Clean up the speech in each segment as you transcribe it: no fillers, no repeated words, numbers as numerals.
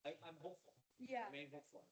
I'm hopeful. Yeah. I remain hopeful.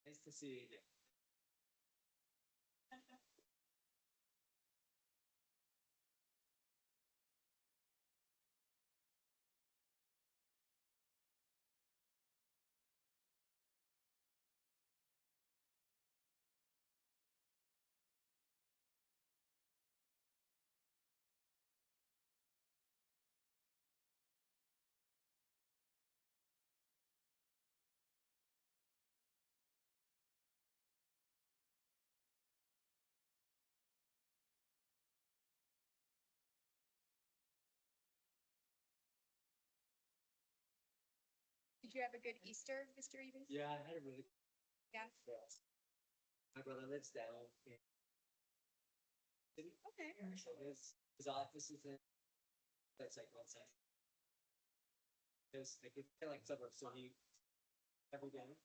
Nice to see you. Did you have a good Easter, Mr. Evans? Yeah, I had a really Yeah. fast. My brother lives down in city. Okay. So his office is in that's like one side. There's like it's kind of like suburbs, so he every day.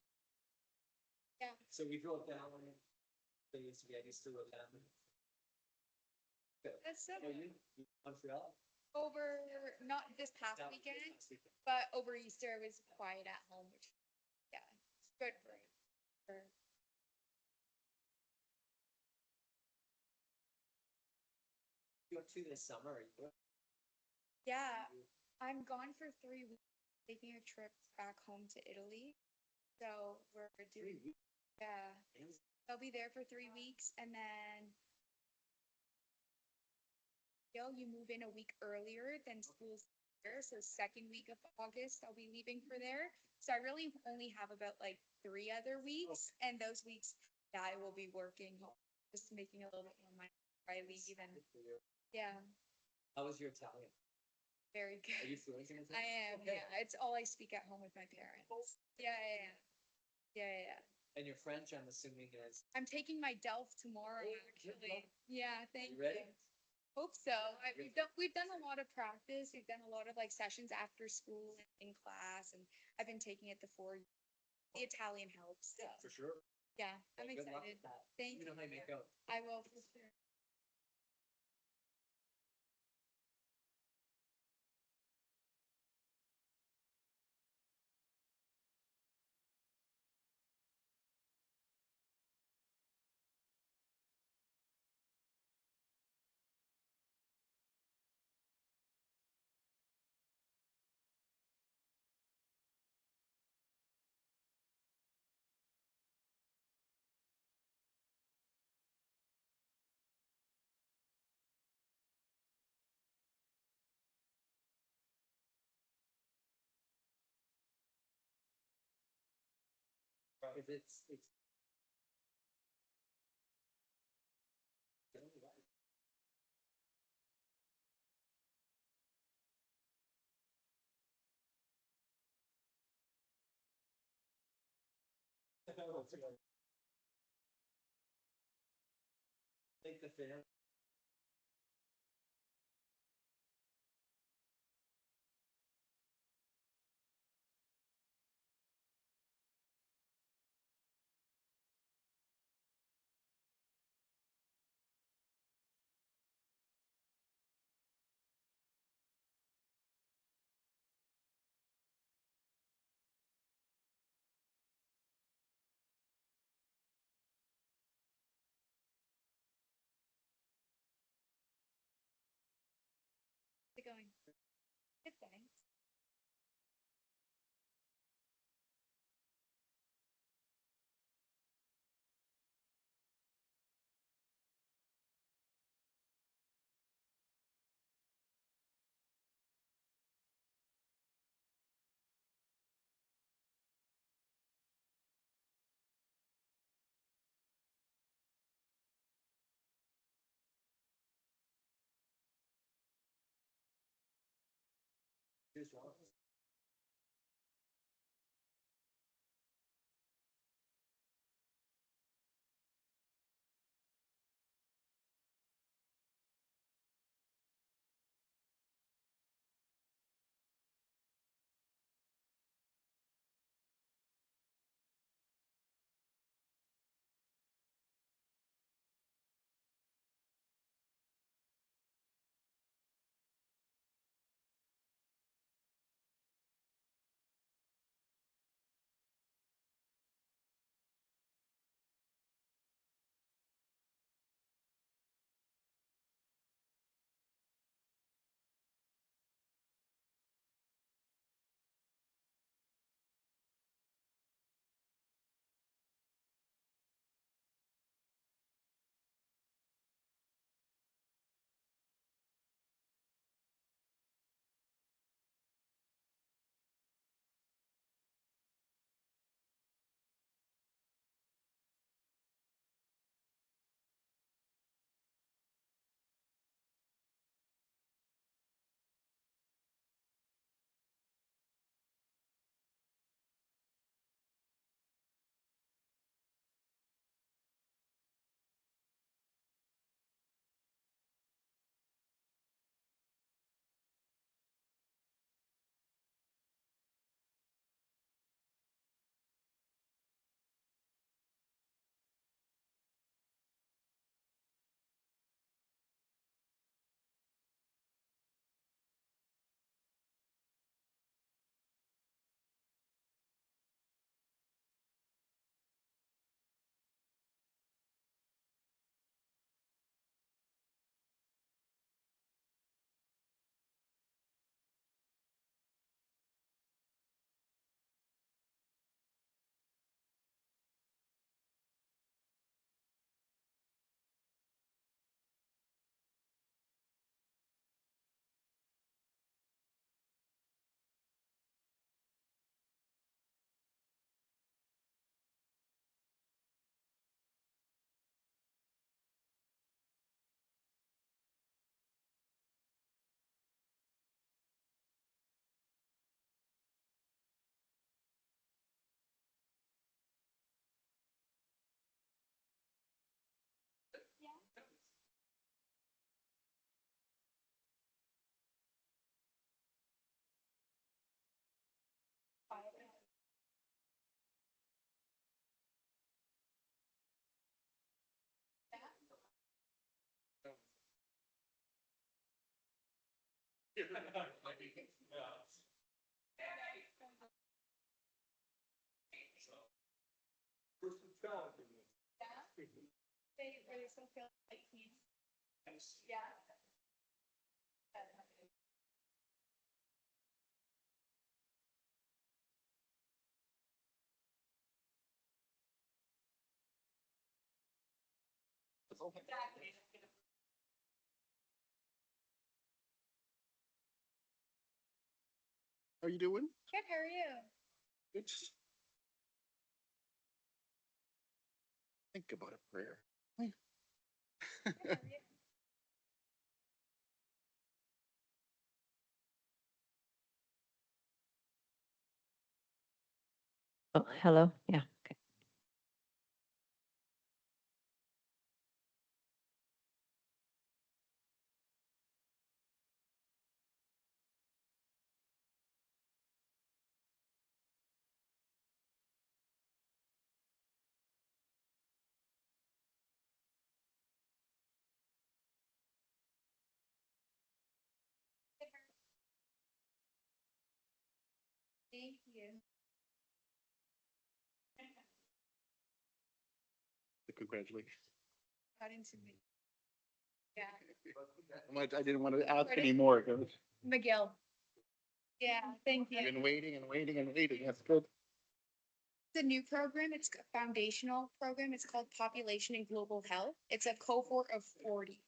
Yeah. So we drove down. They used to be. I used to live down. That's so Oh, you Montreal? over not this past That- weekend, last weekend. but over Easter it was quiet at home, which yeah, it's good for You go to this summer? Are you? yeah. I'm gone for 3 weeks, taking a trip back home to Italy. So we're doing 3 weeks. yeah. Man, I'll be there for 3 weeks and then you move in a week earlier than school's there. So second week of August, I'll be leaving for there. So I really only have about like 3 other weeks, and those weeks yeah, I will be working, just making a little bit more money before I leave. And good for you. yeah, How was your Italian? very Are you good. fluent in Italian? I am. Okay. Yeah, it's all I speak at home with my parents. Yeah, yeah, yeah, yeah, yeah. And your French, I'm assuming, is. I'm taking my DELF tomorrow, Oh, good actually. luck. Yeah, thank You ready? you. Hope so. We've done a lot of practice. We've done a lot of like sessions after school and in class, and I've been taking it the 4 years. The Italian helps. Yeah, for sure. Yeah, I'm Good luck excited. with that. Thank You know how you make you. out. I will for sure. If it's. Think the fan. How's it going? Good, thanks. Here's one. They still feel like he's, yeah. Exactly. How you doing? Good, how are you? Good. Think about a prayer. Oh, hello. Yeah. Okay. Thank you. Congratulations. Got into me. Yeah, I didn't want to ask Ready? anymore. McGill. Yeah, thank you. I've been waiting and waiting and waiting. That's good. It's a new program. It's a foundational program. It's called Population and Global Health. It's a cohort of 40.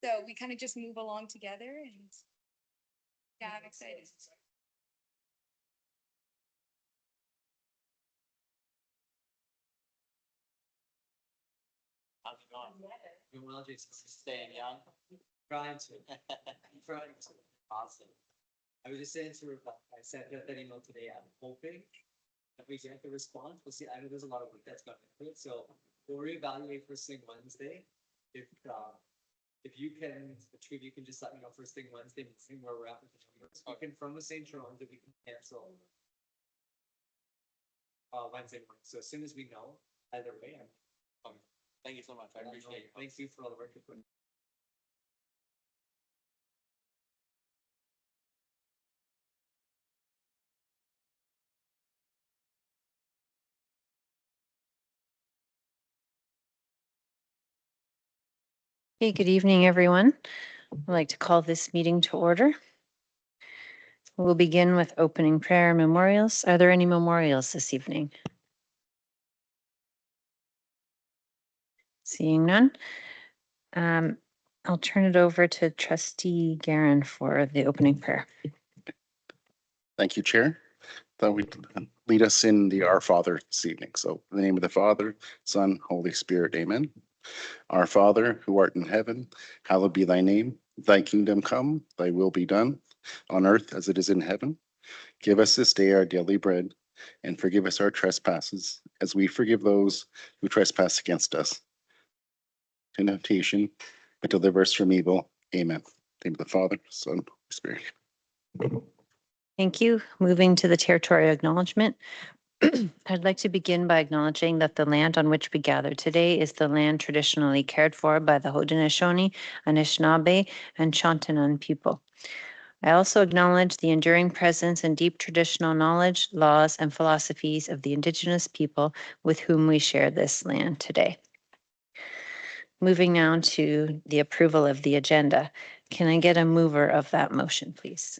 So we kind of just move along together and yeah, I'm excited. How's it going? Doing well, Jason. Staying young? Trying to. Trying to. Awesome. I was just saying to Rebecca, I sent her that email today. I'm hoping if we get the response, we'll see. I know there's a lot of work that's gone into it, so we'll reevaluate first thing Wednesday. If you can, the two of you can just let me know first thing Wednesday, and see where we're at with the numbers. We can from the St. John's, that we can cancel Wednesday morning. So as soon as we know, either way, I'm. Thank you so much. I appreciate it. Thank you for all the work you put in. Hey, good evening, everyone. I'd like to call this meeting to order. We'll begin with opening prayer memorials. Are there any memorials this evening? Seeing none. I'll turn it over to Trustee Garin for the opening prayer. Thank you, Chair. That would lead us in the Our Father this evening. So in the name of the Father, Son, Holy Spirit, amen. Our Father, who art in heaven, hallowed be thy name. Thy kingdom come, thy will be done on earth as it is in heaven. Give us this day our daily bread and forgive us our trespasses as we forgive those who trespass against us. To temptation, but deliver us from evil. Amen. In the name of the Father, Son, Holy Spirit. Thank you. Moving to the territorial acknowledgement. I'd like to begin by acknowledging that the land on which we gather today is the land traditionally cared for by the Haudenosaunee, Anishinaabe, and Shantunun people. I also acknowledge the enduring presence and deep traditional knowledge, laws, and philosophies of the Indigenous people with whom we share this land today. Moving now to the approval of the agenda. Can I get a mover of that motion, please?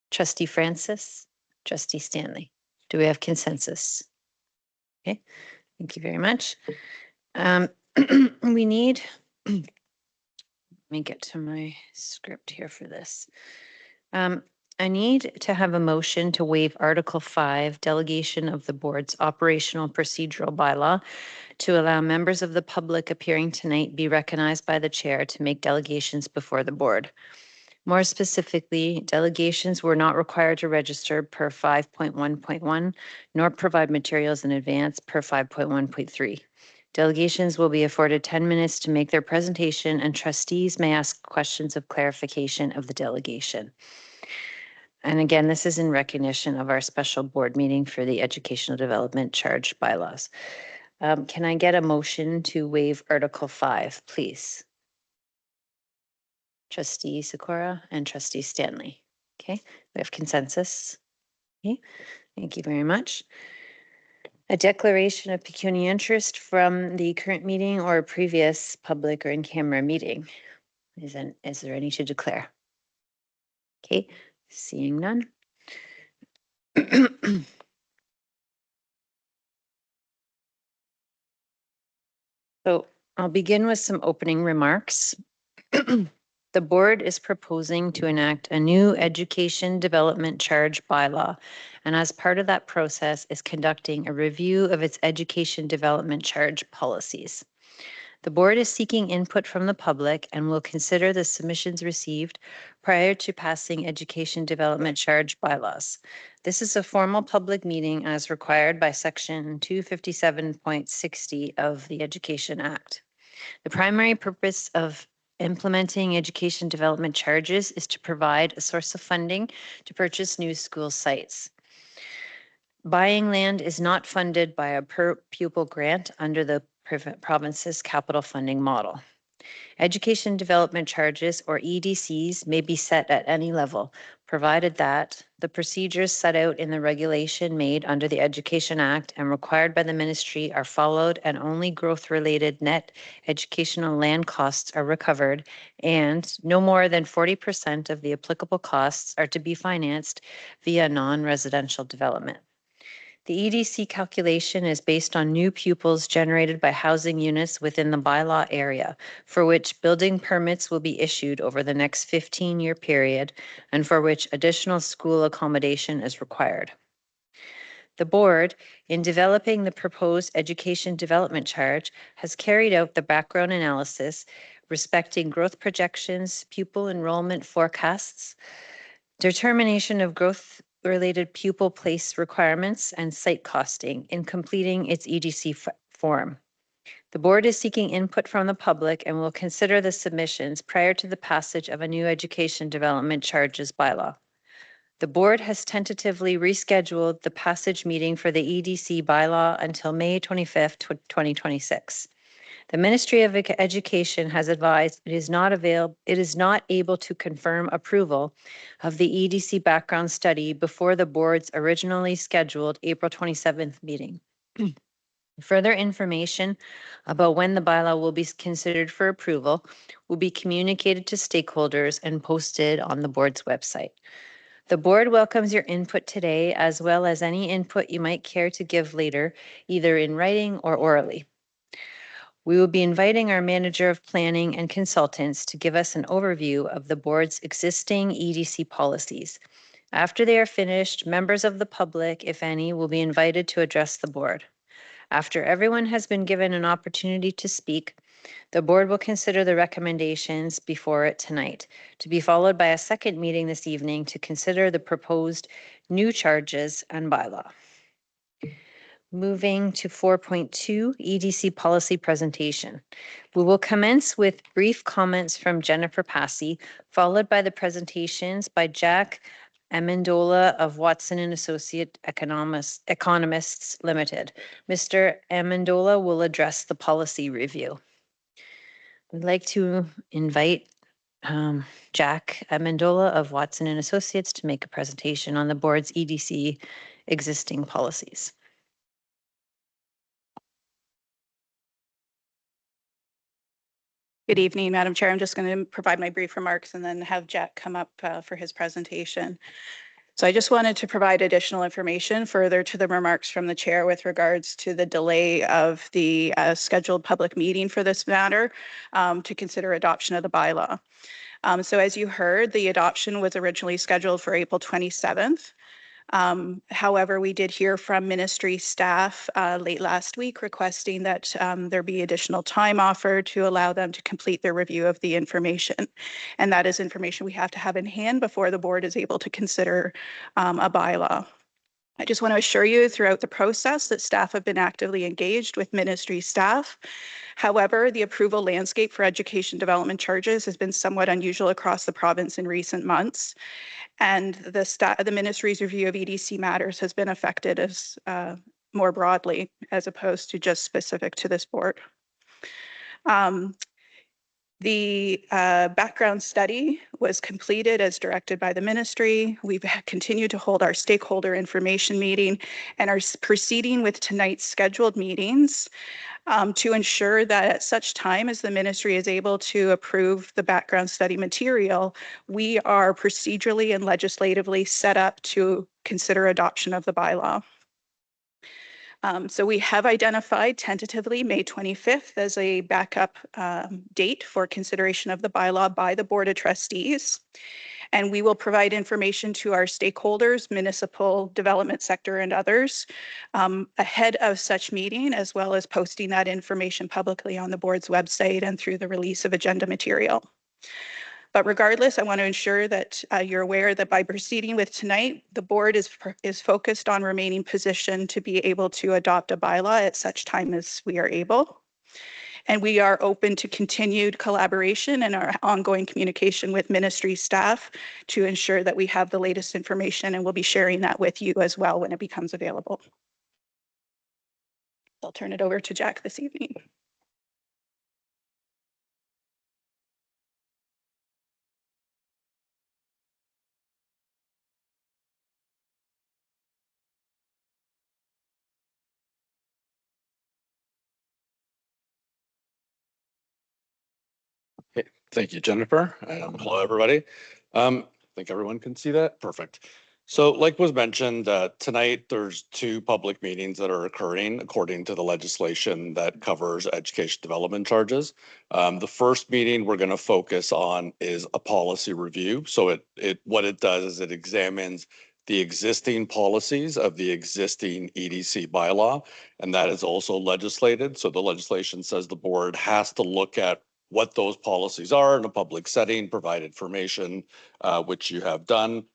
Trustee Francis, Trustee Stanley. Do we have consensus? Okay, thank you very much. We need, let me get to my script here for this. I need to have a motion to waive Article 5, delegation of the board's operational procedural bylaw to allow members of the public appearing tonight be recognized by the chair to make delegations before the board. More specifically, delegations were not required to register per 5.1.1, nor provide materials in advance per 5.1.3. Delegations will be afforded 10 minutes to make their presentation, and trustees may ask questions of clarification of the delegation. And again, this is in recognition of our special board meeting for the Educational Development Charge bylaws. Can I get a motion to waive Article 5, please? Trustee Sikora and Trustee Stanley. Okay, we have consensus. Okay, thank you very much. A declaration of pecuniary interest from the current meeting or a previous public or in-camera meeting. Is there any to declare? Okay, seeing none. So I'll begin with some opening remarks. The board is proposing to enact a new education development charge bylaw, and as part of that process is conducting a review of its education development charge policies. The board is seeking input from the public and will consider the submissions received prior to passing education development charge bylaws. This is a formal public meeting as required by Section 257.60 of the Education Act. The primary purpose of implementing education development charges is to provide a source of funding to purchase new school sites. Buying land is not funded by a per pupil grant under the province's capital funding model. Education development charges, or EDCs, may be set at any level, provided that the procedures set out in the regulation made under the Education Act and required by the ministry are followed, and only growth-related net educational land costs are recovered, and no more than 40% of the applicable costs are to be financed via non-residential development. The EDC calculation is based on new pupils generated by housing units within the bylaw area, for which building permits will be issued over the next 15-year period and for which additional school accommodation is required. The board, in developing the proposed education development charge, has carried out the background analysis respecting growth projections, pupil enrollment forecasts, determination of growth-related pupil place requirements, and site costing in completing its EDC form. The board is seeking input from the public and will consider the submissions prior to the passage of a new education development charges bylaw. The board has tentatively rescheduled the passage meeting for the EDC bylaw until May 25th, 2026. The Ministry of Education has advised it is not able to confirm approval of the EDC background study before the board's originally scheduled April 27th meeting. Further information about when the bylaw will be considered for approval will be communicated to stakeholders and posted on the board's website. The board welcomes your input today, as well as any input you might care to give later, either in writing or orally. We will be inviting our manager of planning and consultants to give us an overview of the board's existing EDC policies. After they are finished, members of the public, if any, will be invited to address the board. After everyone has been given an opportunity to speak, the board will consider the recommendations before it tonight, to be followed by a second meeting this evening to consider the proposed new charges and bylaw. Moving to 4.2 EDC policy presentation. We will commence with brief comments from Jennifer Passy, followed by the presentations by Jack Amendola of Watson and Associate Economists Limited. Mr. Amendola will address the policy review. I'd like to invite Jack Amendola of Watson and Associates to make a presentation on the board's EDC existing policies. Good evening, Madam Chair. I'm just going to provide my brief remarks and then have Jack come up for his presentation. So I just wanted to provide additional information further to the remarks from the chair with regards to the delay of the scheduled public meeting for this matter to consider adoption of the bylaw. So as you heard, the adoption was originally scheduled for April 27th. However, we did hear from ministry staff late last week requesting that there be additional time offered to allow them to complete their review of the information. And that is information we have to have in hand before the board is able to consider a bylaw. I just want to assure you throughout the process that staff have been actively engaged with ministry staff. However, the approval landscape for education development charges has been somewhat unusual across the province in recent months. And the ministry's review of EDC matters has been affected as more broadly, as opposed to just specific to this board. The background study was completed as directed by the ministry. We've continued to hold our stakeholder information meeting and are proceeding with tonight's scheduled meetings to ensure that at such time as the ministry is able to approve the background study material, we are procedurally and legislatively set up to consider adoption of the bylaw. So we have identified tentatively May 25th as a backup date for consideration of the bylaw by the Board of Trustees. And we will provide information to our stakeholders, municipal development sector and others ahead of such meeting, as well as posting that information publicly on the board's website and through the release of agenda material. But regardless, I want to ensure that you're aware that by proceeding with tonight, the board is focused on remaining positioned to be able to adopt a bylaw at such time as we are able. And we are open to continued collaboration and our ongoing communication with ministry staff to ensure that we have the latest information, and we'll be sharing that with you as well when it becomes available. I'll turn it over to Jack this evening. Thank you, Jennifer. Hello, everybody. I think everyone can see that. Perfect. So like was mentioned, tonight there's two public meetings that are occurring according to the legislation that covers education development charges. The first meeting we're going to focus on is a policy review. So what it does is it examines the existing policies of the existing EDC bylaw, and that is also legislated. So the legislation says the board has to look at what those policies are in a public setting, provide information, which you have done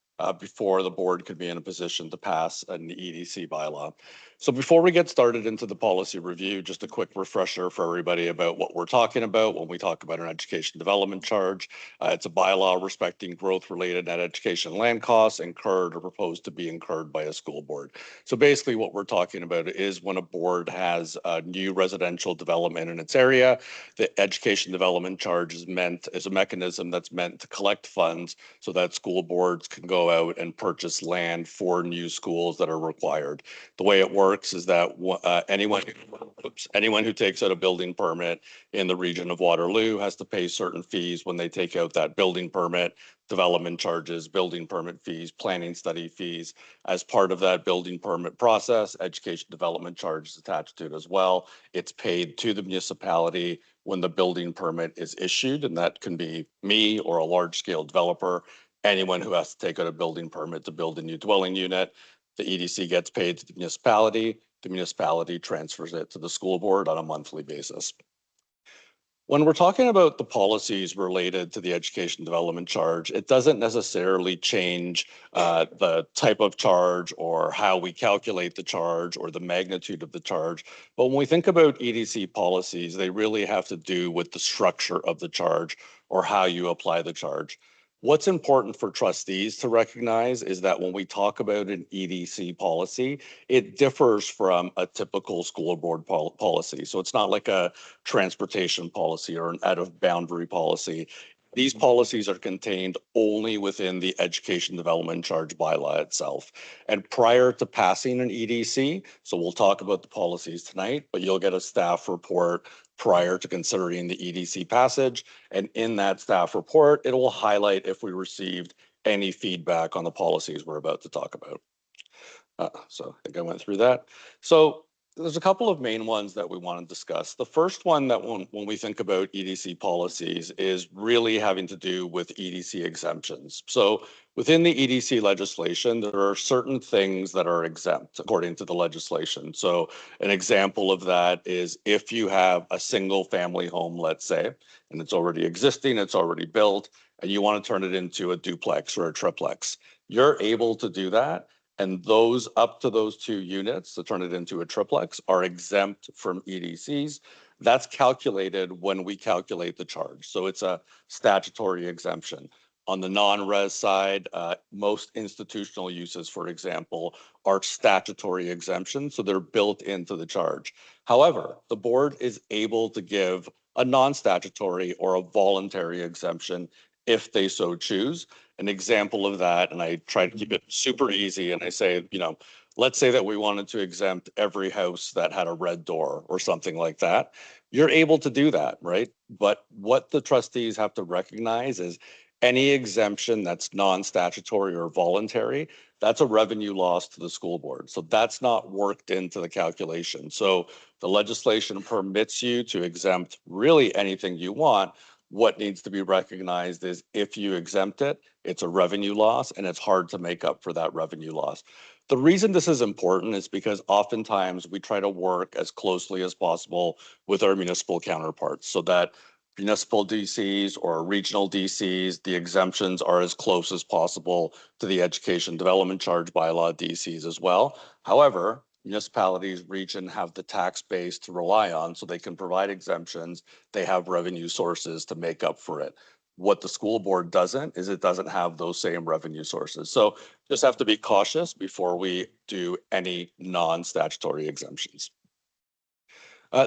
before the board could be in a position to pass an EDC bylaw. So before we get started into the policy review, just a quick refresher for everybody about what we're talking about when we talk about an education development charge. It's a bylaw respecting growth-related net education land costs incurred or proposed to be incurred by a school board. So basically what we're talking about is when a board has a new residential development in its area, the education development charge is meant as a mechanism that's meant to collect funds so that school boards can go out and purchase land for new schools that are required. The way it works is that anyone who takes out a building permit in the region of Waterloo has to pay certain fees when they take out that building permit, development charges, building permit fees, planning study fees. As part of that building permit process, education development charge is attached to it as well. It's paid to the municipality when the building permit is issued, and that can be me or a large scale developer, anyone who has to take out a building permit to build a new dwelling unit. The EDC gets paid to the municipality transfers it to the school board on a monthly basis. When we're talking about the policies related to the education development charge, it doesn't necessarily change the type of charge or how we calculate the charge or the magnitude of the charge. But when we think about EDC policies, they really have to do with the structure of the charge or how you apply the charge. What's important for trustees to recognize is that when we talk about an EDC policy, it differs from a typical school board policy. So it's not like a transportation policy or an out of boundary policy. These policies are contained only within the education development charge bylaw itself. And prior to passing an EDC, so we'll talk about the policies tonight, but you'll get a staff report prior to considering the EDC passage. And in that staff report, it will highlight if we received any feedback on the policies we're about to talk about. So I think I went through that. So there's a couple of main ones that we want to discuss. The first one that when we think about EDC policies is really having to do with EDC exemptions. So within the EDC legislation, there are certain things that are exempt according to the legislation. So an example of that is if you have a single family home, let's say, and it's already existing, it's already built, and you want to turn it into a duplex or a triplex, you're able to do that. And those up to those 2 units to turn it into a triplex are exempt from EDCs. That's calculated when we calculate the charge. So it's a statutory exemption. On the non-res side, most institutional uses, for example, are statutory exemptions. So they're built into the charge. However, the board is able to give a non-statutory or a voluntary exemption if they so choose. An example of that, and I try to keep it super easy, and I say, let's say that we wanted to exempt every house that had a red door or something like that. You're able to do that, right? But what the trustees have to recognize is Any exemption that's non-statutory or voluntary, that's a revenue loss to the school board. So that's not worked into the calculation. So the legislation permits you to exempt really anything you want. What needs to be recognized is if you exempt it, it's a revenue loss and it's hard to make up for that revenue loss. The reason this is important is because oftentimes we try to work as closely as possible with our municipal counterparts so that municipal DCs or regional DCs, the exemptions are as close as possible to the education development charge bylaw DCs as well. However, municipalities, region have the tax base to rely on so they can provide exemptions. They have revenue sources to make up for it. What the school board doesn't is it doesn't have those same revenue sources. So just have to be cautious before we do any non-statutory exemptions.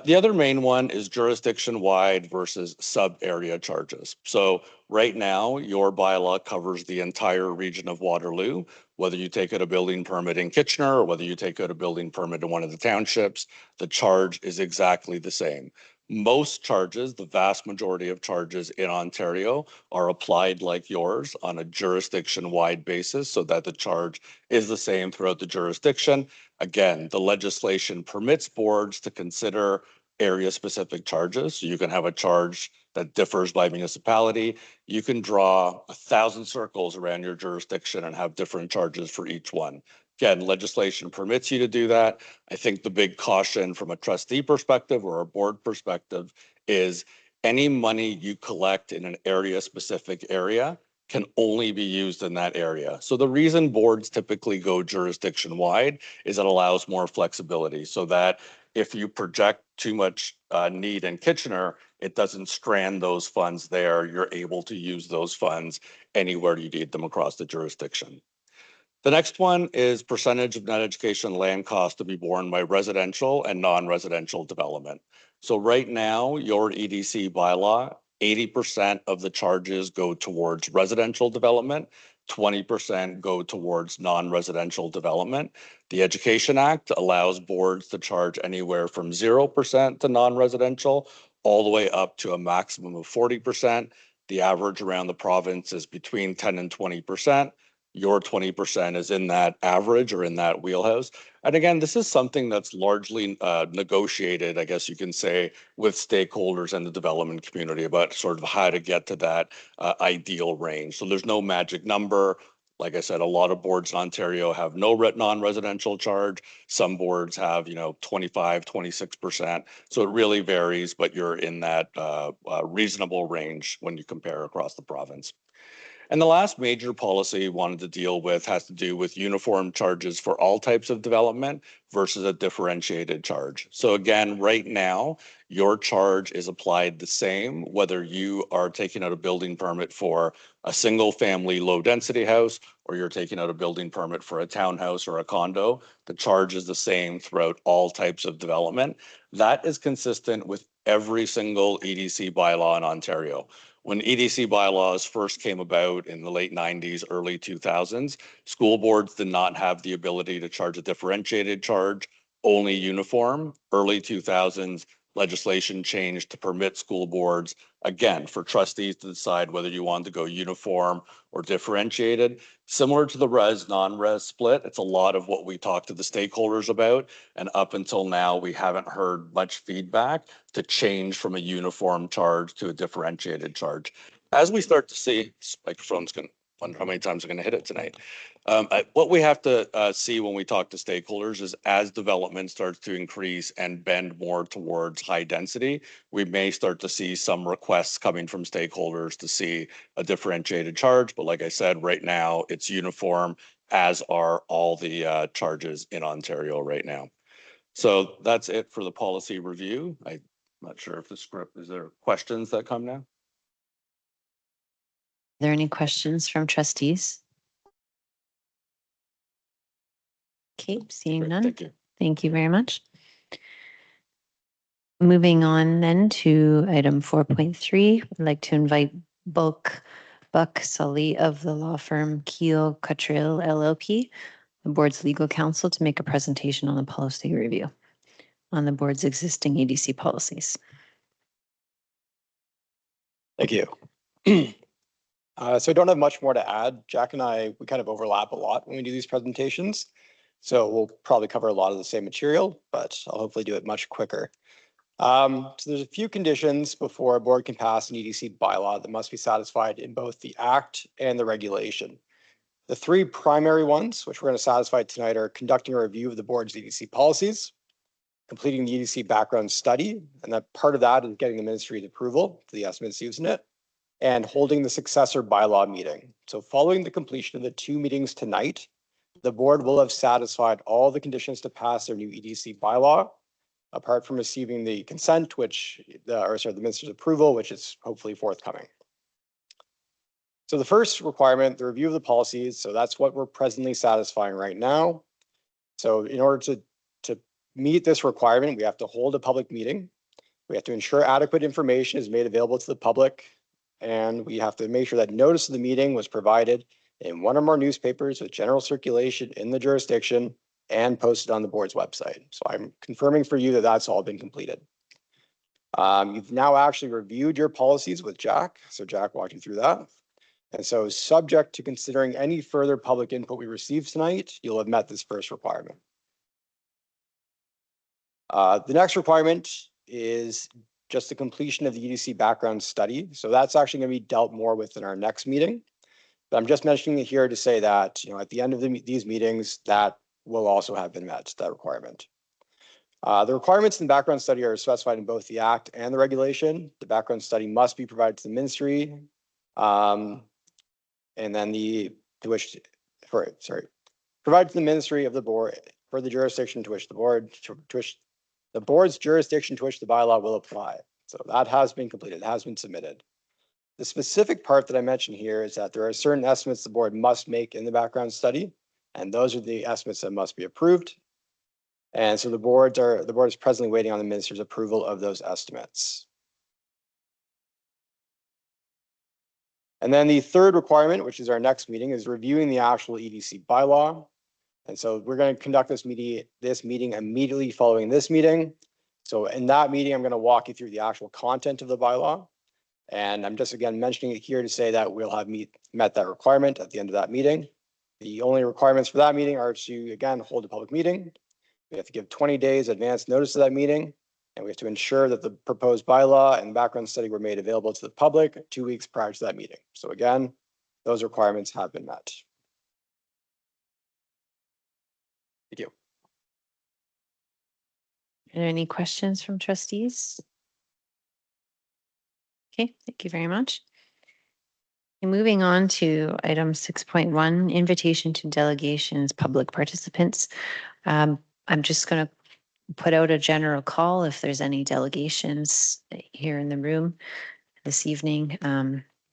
The other main one is jurisdiction-wide versus sub-area charges. So right now, your bylaw covers the entire region of Waterloo, whether you take out a building permit in Kitchener or whether you take out a building permit in one of the townships, the charge is exactly the same. Most charges, the vast majority of charges in Ontario are applied like yours on a jurisdiction-wide basis so that the charge is the same throughout the jurisdiction. Again, the legislation permits boards to consider area-specific charges. So you can have a charge that differs by municipality. You can draw 1,000 circles around your jurisdiction and have different charges for each one. Again, legislation permits you to do that. I think the big caution from a trustee perspective or a board perspective is any money you collect in an area-specific area can only be used in that area. So the reason boards typically go jurisdiction-wide is it allows more flexibility so that if you project too much need in Kitchener, it doesn't strand those funds there. You're able to use those funds anywhere you need them across the jurisdiction. The next one is percentage of net education land cost to be borne by residential and non-residential development. So right now, your EDC bylaw, 80% of the charges go towards residential development, 20% go towards non-residential development. The Education Act allows boards to charge anywhere from 0% to non-residential, all the way up to a maximum of 40%. The average around the province is between 10 and 20%. Your 20% is in that average or in that wheelhouse. And again, this is something that's largely negotiated, I guess you can say, with stakeholders and the development community about sort of how to get to that ideal range. So there's no magic number. Like I said, a lot of boards in Ontario have no non-residential charge. Some boards have, 25, 26%. So it really varies, but you're in that reasonable range when you compare across the province. And the last major policy we wanted to deal with has to do with uniform charges for all types of development versus a differentiated charge. So again, right now, your charge is applied the same, whether you are taking out a building permit for a single family low density house, or you're taking out a building permit for a townhouse or a condo. The charge is the same throughout all types of development. That is consistent with every single EDC bylaw in Ontario. When EDC bylaws first came about in the late 90s, early 2000s, school boards did not have the ability to charge a differentiated charge, only uniform. Early 2000s, legislation changed to permit school boards, again, for trustees to decide whether you want to go uniform or differentiated. Similar to the res, non-res split, it's a lot of what we talk to the stakeholders about. And up until now, we haven't heard much feedback to change from a uniform charge to a differentiated charge. As we start to see, this microphone's going to wonder how many times I'm going to hit it tonight. What we have to see when we talk to stakeholders is as development starts to increase and bend more towards high density, we may start to see some requests coming from stakeholders to see a differentiated charge. But like I said, right now it's uniform, as are all the charges in Ontario right now. So that's it for the policy review. I'm not sure if the script, is there questions that come now? Are there any questions from trustees? Okay, seeing Great, none. thank you. Thank you very much. Moving on then to item 4.3, I'd like to invite Buck Sully of the law firm Keel Cottrell LLP, the board's legal counsel, to make a presentation on the policy review on the board's existing EDC policies. Thank you. So I don't have much more to add. Jack and I, we kind of overlap a lot when we do these presentations. So we'll probably cover a lot of the same material, but I'll hopefully do it much quicker. So there's a few conditions before a board can pass an EDC bylaw that must be satisfied in both the act and the regulation. The three primary ones, which we're going to satisfy tonight, are conducting a review of the board's EDC policies, completing the EDC background study, and that part of that is getting the ministry's approval to the estimates used in it, and holding the successor bylaw meeting. So following the completion of the two meetings tonight, the board will have satisfied all the conditions to pass their new EDC bylaw, apart from receiving the consent, the minister's approval, which is hopefully forthcoming. So the first requirement, the review of the policies. So that's what we're presently satisfying right now. So in order to meet this requirement, we have to hold a public meeting. We have to ensure adequate information is made available to the public. And we have to make sure that notice of the meeting was provided in one or more newspapers with general circulation in the jurisdiction and posted on the board's website. So I'm confirming for you that that's all been completed. You've now actually reviewed your policies with Jack. So Jack walked you through that. And so subject to considering any further public input we received tonight, you'll have met this first requirement. The next requirement is just the completion of the EDC background study. So that's actually going to be dealt more with in our next meeting. But I'm just mentioning it here to say that, at the end of these meetings, that will also have been met, that requirement. The requirements in the background study are specified in both the Act and the regulation. The background study must be provided to the ministry. And then provided to the ministry of the board for the jurisdiction to which the board's jurisdiction to which the bylaw will apply. So that has been completed, has been submitted. The specific part that I mentioned here is that there are certain estimates the board must make in the background study, and those are the estimates that must be approved. And so the board is presently waiting on the minister's approval of those estimates. And then the third requirement, which is our next meeting, is reviewing the actual EDC bylaw. And so we're going to conduct this meeting immediately following this meeting. So in that meeting, I'm going to walk you through the actual content of the bylaw. And I'm just again mentioning it here to say that we'll have met that requirement at the end of that meeting. The only requirements for that meeting are to, again, hold a public meeting. We have to give 20 days advance notice of that meeting. And we have to ensure that the proposed bylaw and background study were made available to the public 2 weeks prior to that meeting. So again, those requirements have been met. Thank you. Are there any questions from trustees? Okay, thank you very much. And moving on to item 6.1, invitation to delegations, public participants. I'm just going to put out a general call if there's any delegations here in the room this evening.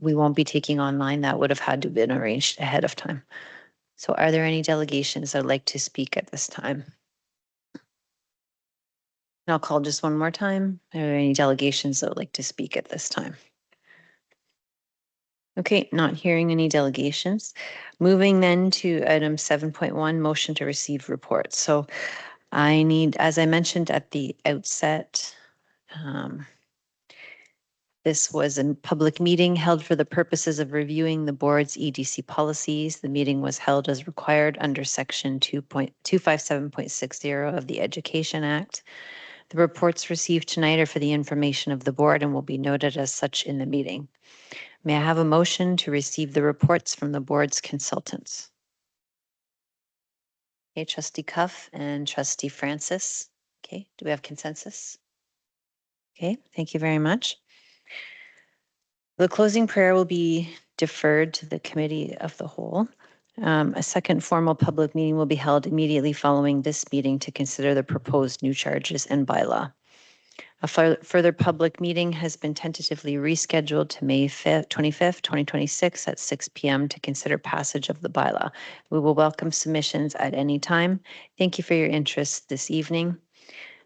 We won't be taking online. That would have had to have been arranged ahead of time. So are there any delegations that would like to speak at this time? And I'll call just one more time. Are there any delegations that would like to speak at this time? Okay, not hearing any delegations. Moving then to item 7.1, motion to receive reports. So I need, as I mentioned at the outset, this was a public meeting held for the purposes of reviewing the board's EDC policies. The meeting was held as required under section 257.60 of the Education Act. The reports received tonight are for the information of the board and will be noted as such in the meeting. May I have a motion to receive the reports from the board's consultants? Okay, Trustee Cuff and Trustee Francis. Okay, do we have consensus? Okay, thank you very much. The closing prayer will be deferred to the committee of the whole. A second formal public meeting will be held immediately following this meeting to consider the proposed new charges and bylaw. A further public meeting has been tentatively rescheduled to May 25th, 2026 at 6 p.m. to consider passage of the bylaw. We will welcome submissions at any time. Thank you for your interest this evening.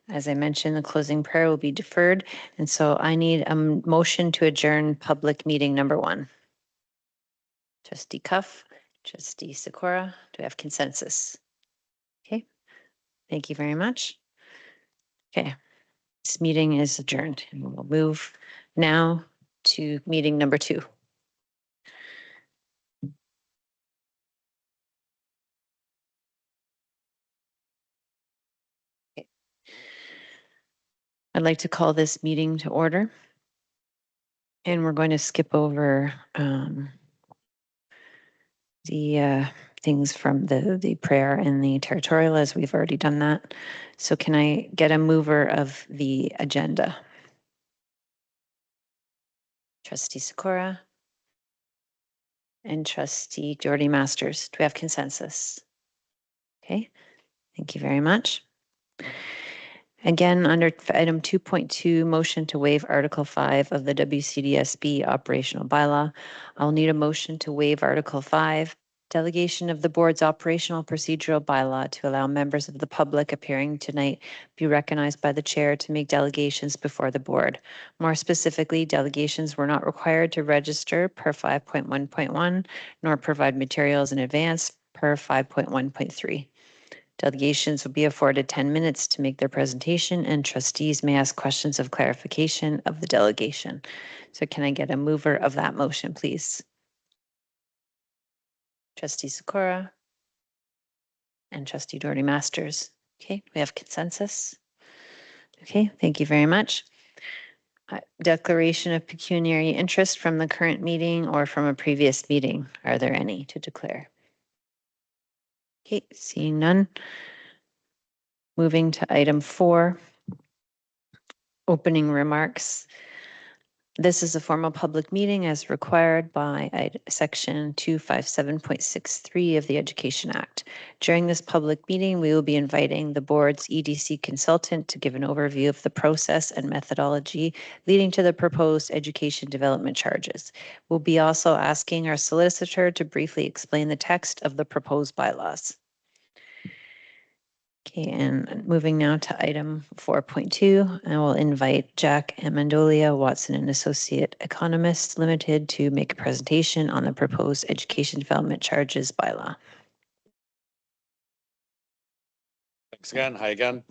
As I mentioned, the closing prayer will be deferred. And so I need a motion to adjourn public meeting number 1. Trustee Cuff, Trustee Sikora, do we have consensus? Okay, thank you very much. Okay, this meeting is adjourned and we'll move now to meeting number 2. I'd like to call this meeting to order. And we're going to skip over the things from the prayer and the territorial, as we've already done that. So can I get a mover of the agenda? Trustee Sikora and Trustee Jordy Masters. Do we have consensus? Okay, thank you very much. Again, under item 2.2, motion to waive Article 5 of the WCDSB operational bylaw. I'll need a motion to waive Article 5, delegation of the board's operational procedural bylaw to allow members of the public appearing tonight be recognized by the chair to make delegations before the board. More specifically, delegations were not required to register per 5.1.1, nor provide materials in advance per 5.1.3. Delegations will be afforded 10 minutes to make their presentation, and trustees may ask questions of clarification of the delegation. So can I get a mover of that motion, please? Trustee Sikora and Trustee Doherty Masters. Okay, we have consensus. Okay, thank you very much. Declaration of pecuniary interest from the current meeting or from a previous meeting. Are there any to declare? Okay, seeing none. Moving to item 4, opening remarks. This is a formal public meeting as required by Section 257.63 of the Education Act. During this public meeting, we will be inviting the board's EDC consultant to give an overview of the process and methodology leading to the proposed education development charges. We'll be also asking our solicitor to briefly explain the text of the proposed bylaws. Okay, and moving now to item 4.2, I will invite Jack Amendolia, Watson and Associate Economists Limited, to make a presentation on the proposed education development charges bylaw. Thanks again. Hi again.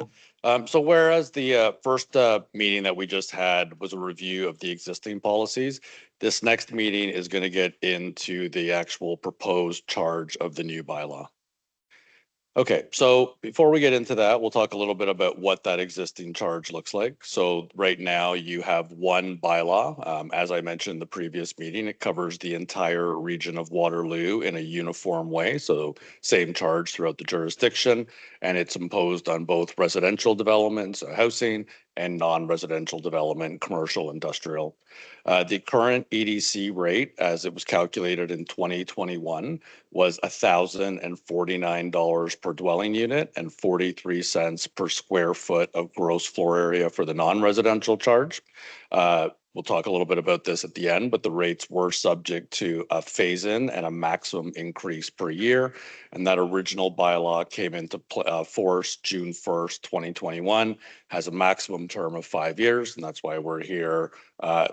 So whereas the first meeting that we just had was a review of the existing policies, this next meeting is going to get into the actual proposed charge of the new bylaw. Okay, so before we get into that, we'll talk a little bit about what that existing charge looks like. So right now you have one bylaw. As I mentioned in the previous meeting, it covers the entire region of Waterloo in a uniform way. So same charge throughout the jurisdiction, and it's imposed on both residential developments, housing, and non-residential development, commercial, industrial. The current EDC rate, as it was calculated in 2021, was $1,049 per dwelling unit and 43 cents per square foot of gross floor area for the non-residential charge. We'll talk a little bit about this at the end, but the rates were subject to a phase-in and a maximum increase per year. And that original bylaw came into force June 1st, 2021, has a maximum term of 5 years. And that's why we're here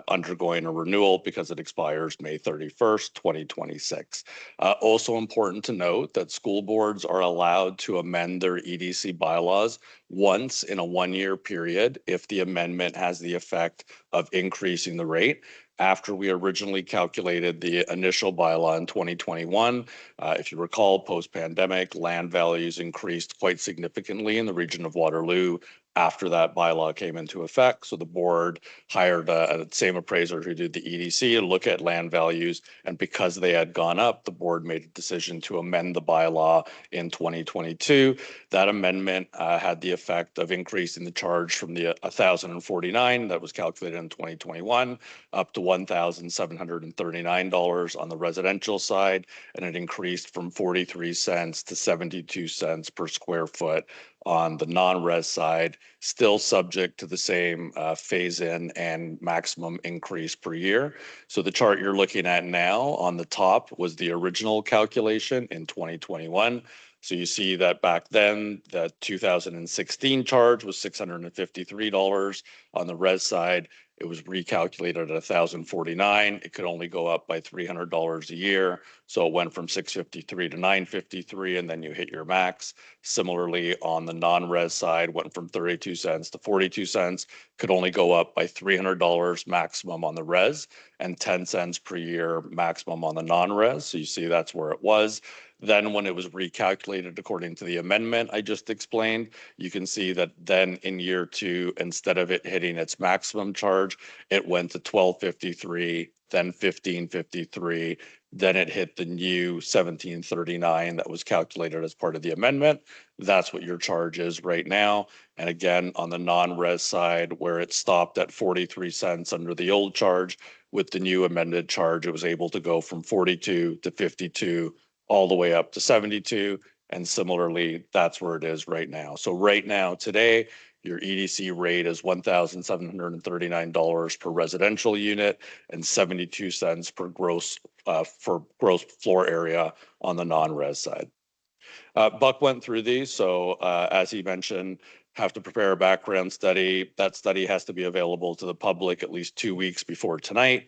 undergoing a renewal, because it expires May 31st, 2026. Also important to note that school boards are allowed to amend their EDC bylaws once in a 1-year period if the amendment has the effect of increasing the rate. After we originally calculated the initial bylaw in 2021, if you recall, post-pandemic, land values increased quite significantly in the region of Waterloo after that bylaw came into effect. So the board hired a same appraiser who did the EDC to look at land values. And because they had gone up, the board made a decision to amend the bylaw in 2022. That amendment had the effect of increasing the charge from the $1,049 that was calculated in 2021 up to $1,739 on the residential side. And it increased from 43 cents to 72 cents per square foot on the non-res side, still subject to the same phase-in and maximum increase per year. So the chart you're looking at now on the top was the original calculation in 2021. So you see that back then, the 2016 charge was $653 on the res side. It was recalculated at $1,049. It could only go up by $300 a year. So it went from $653 to $953, and then you hit your max. Similarly, on the non-res side, went from 32 cents to 42 cents, could only go up by $300 maximum on the res and 10 cents per year maximum on the non-res. So you see that's where it was. Then when it was recalculated according to the amendment I just explained, you can see that then in year 2, instead of it hitting its maximum charge, it went to 1253, then 1553, then it hit the new 1739 that was calculated as part of the amendment. That's what your charge is right now. And again, on the non-res side, where it stopped at 43 cents under the old charge, with the new amended charge, it was able to go from 42 to 52, all the way up to 72. And similarly, that's where it is right now. So right now, today, your EDC rate is $1,739 per residential unit and 72 cents per gross for gross floor area on the non-res side. Buck went through these, so as he mentioned, have to prepare a background study. That study has to be available to the public at least 2 weeks before tonight.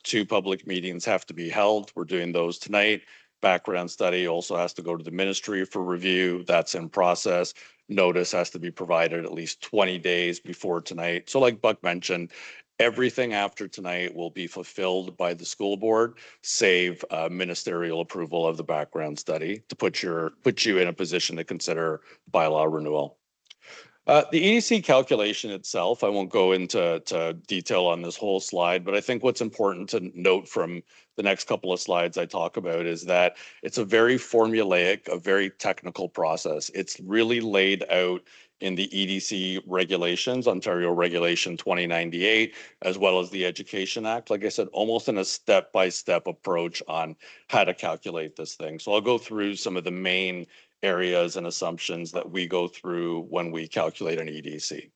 2 public meetings have to be held. We're doing those tonight. Background study also has to go to the ministry for review. That's in process. Notice has to be provided at least 20 days before tonight. So like Buck mentioned, everything after tonight will be fulfilled by the school board, save ministerial approval of the background study to put you in a position to consider bylaw renewal. The EDC calculation itself, I won't go into detail on this whole slide, but I think what's important to note from the next couple of slides I talk about is that it's a very formulaic, a very technical process. It's really laid out in the EDC regulations, Ontario Regulation 2098, as well as the Education Act. Like I said, almost in a step-by-step approach on how to calculate this thing. So I'll go through some of the main areas and assumptions that we go through when we calculate an EDC.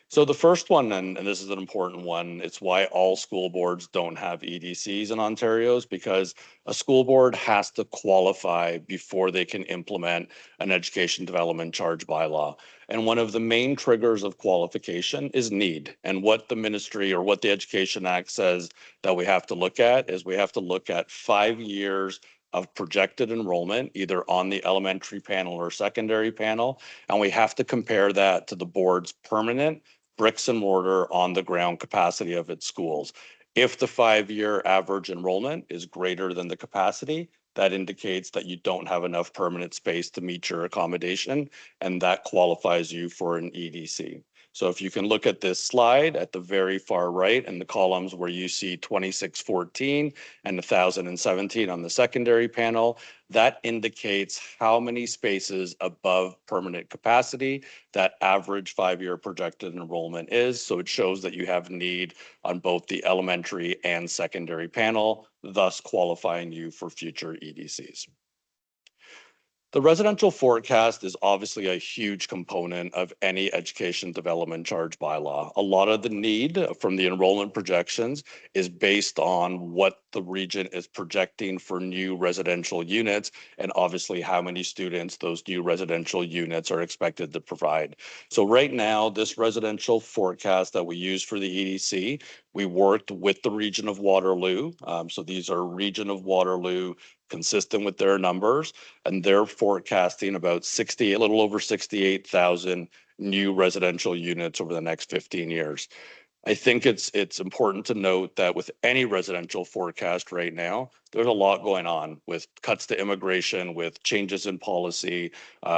So the first one, and this is an important one, it's why all school boards don't have EDCs in Ontario, is because a school board has to qualify before they can implement an education development charge bylaw. And one of the main triggers of qualification is need. And what the ministry or what the Education Act says that we have to look at is we have to look at 5 years of projected enrollment, either on the elementary panel or secondary panel. And we have to compare that to the board's permanent bricks and mortar on the ground capacity of its schools. If the 5-year average enrollment is greater than the capacity, that indicates that you don't have enough permanent space to meet your accommodation, and that qualifies you for an EDC. So if you can look at this slide at the very far right and the columns where you see 2614 and 1017 on the secondary panel, that indicates how many spaces above permanent capacity that average 5-year projected enrollment is. So it shows that you have need on both the elementary and secondary panel, thus qualifying you for future EDCs. The residential forecast is obviously a huge component of any education development charge bylaw. A lot of the need from the enrollment projections is based on what the region is projecting for new residential units and obviously how many students those new residential units are expected to provide. So right now, this residential forecast that we use for the EDC, we worked with the region of Waterloo. So these are region of Waterloo consistent with their numbers, and they're forecasting about a little over 68,000 new residential units over the next 15 years. I think it's important to note that with any residential forecast right now, there's a lot going on with cuts to immigration, with changes in policy,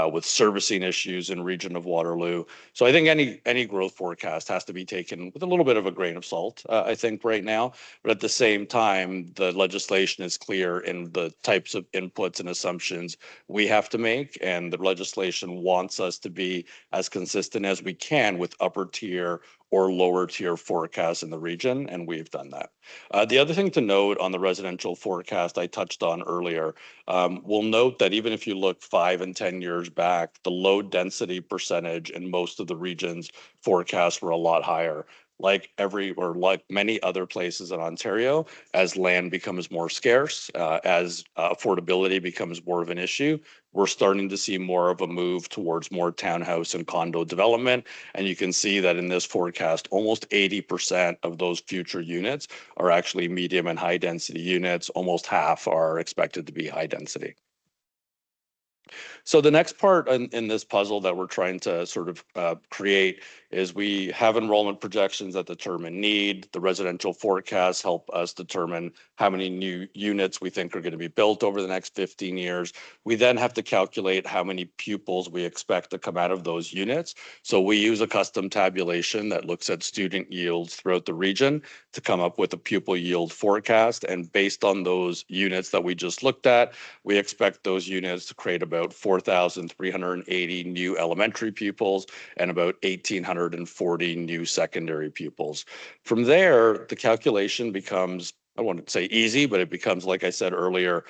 with servicing issues in region of Waterloo. So I think any growth forecast has to be taken with a little bit of a grain of salt, I think right now. But at the same time, the legislation is clear in the types of inputs and assumptions we have to make. And the legislation wants us to be as consistent as we can with upper tier or lower tier forecasts in the region, and we've done that. The other thing to note on the residential forecast I touched on earlier, we'll note that even if you look 5 and 10 years back, the low density percentage in most of the region's forecasts were a lot higher. Like many other places in Ontario, as land becomes more scarce, as affordability becomes more of an issue, we're starting to see more of a move towards more townhouse and condo development. And you can see that in this forecast, almost 80% of those future units are actually medium and high density units. Almost half are expected to be high density. So the next part in this puzzle that we're trying to sort of create is we have enrollment projections that determine need. The residential forecasts help us determine how many new units we think are going to be built over the next 15 years. We then have to calculate how many pupils we expect to come out of those units. So we use a custom tabulation that looks at student yields throughout the region to come up with a pupil yield forecast. And based on those units that we just looked at, we expect those units to create about 4,380 new elementary pupils and about 1,840 new secondary pupils. From there, the calculation becomes, I wouldn't say easy, but it becomes, like I said earlier,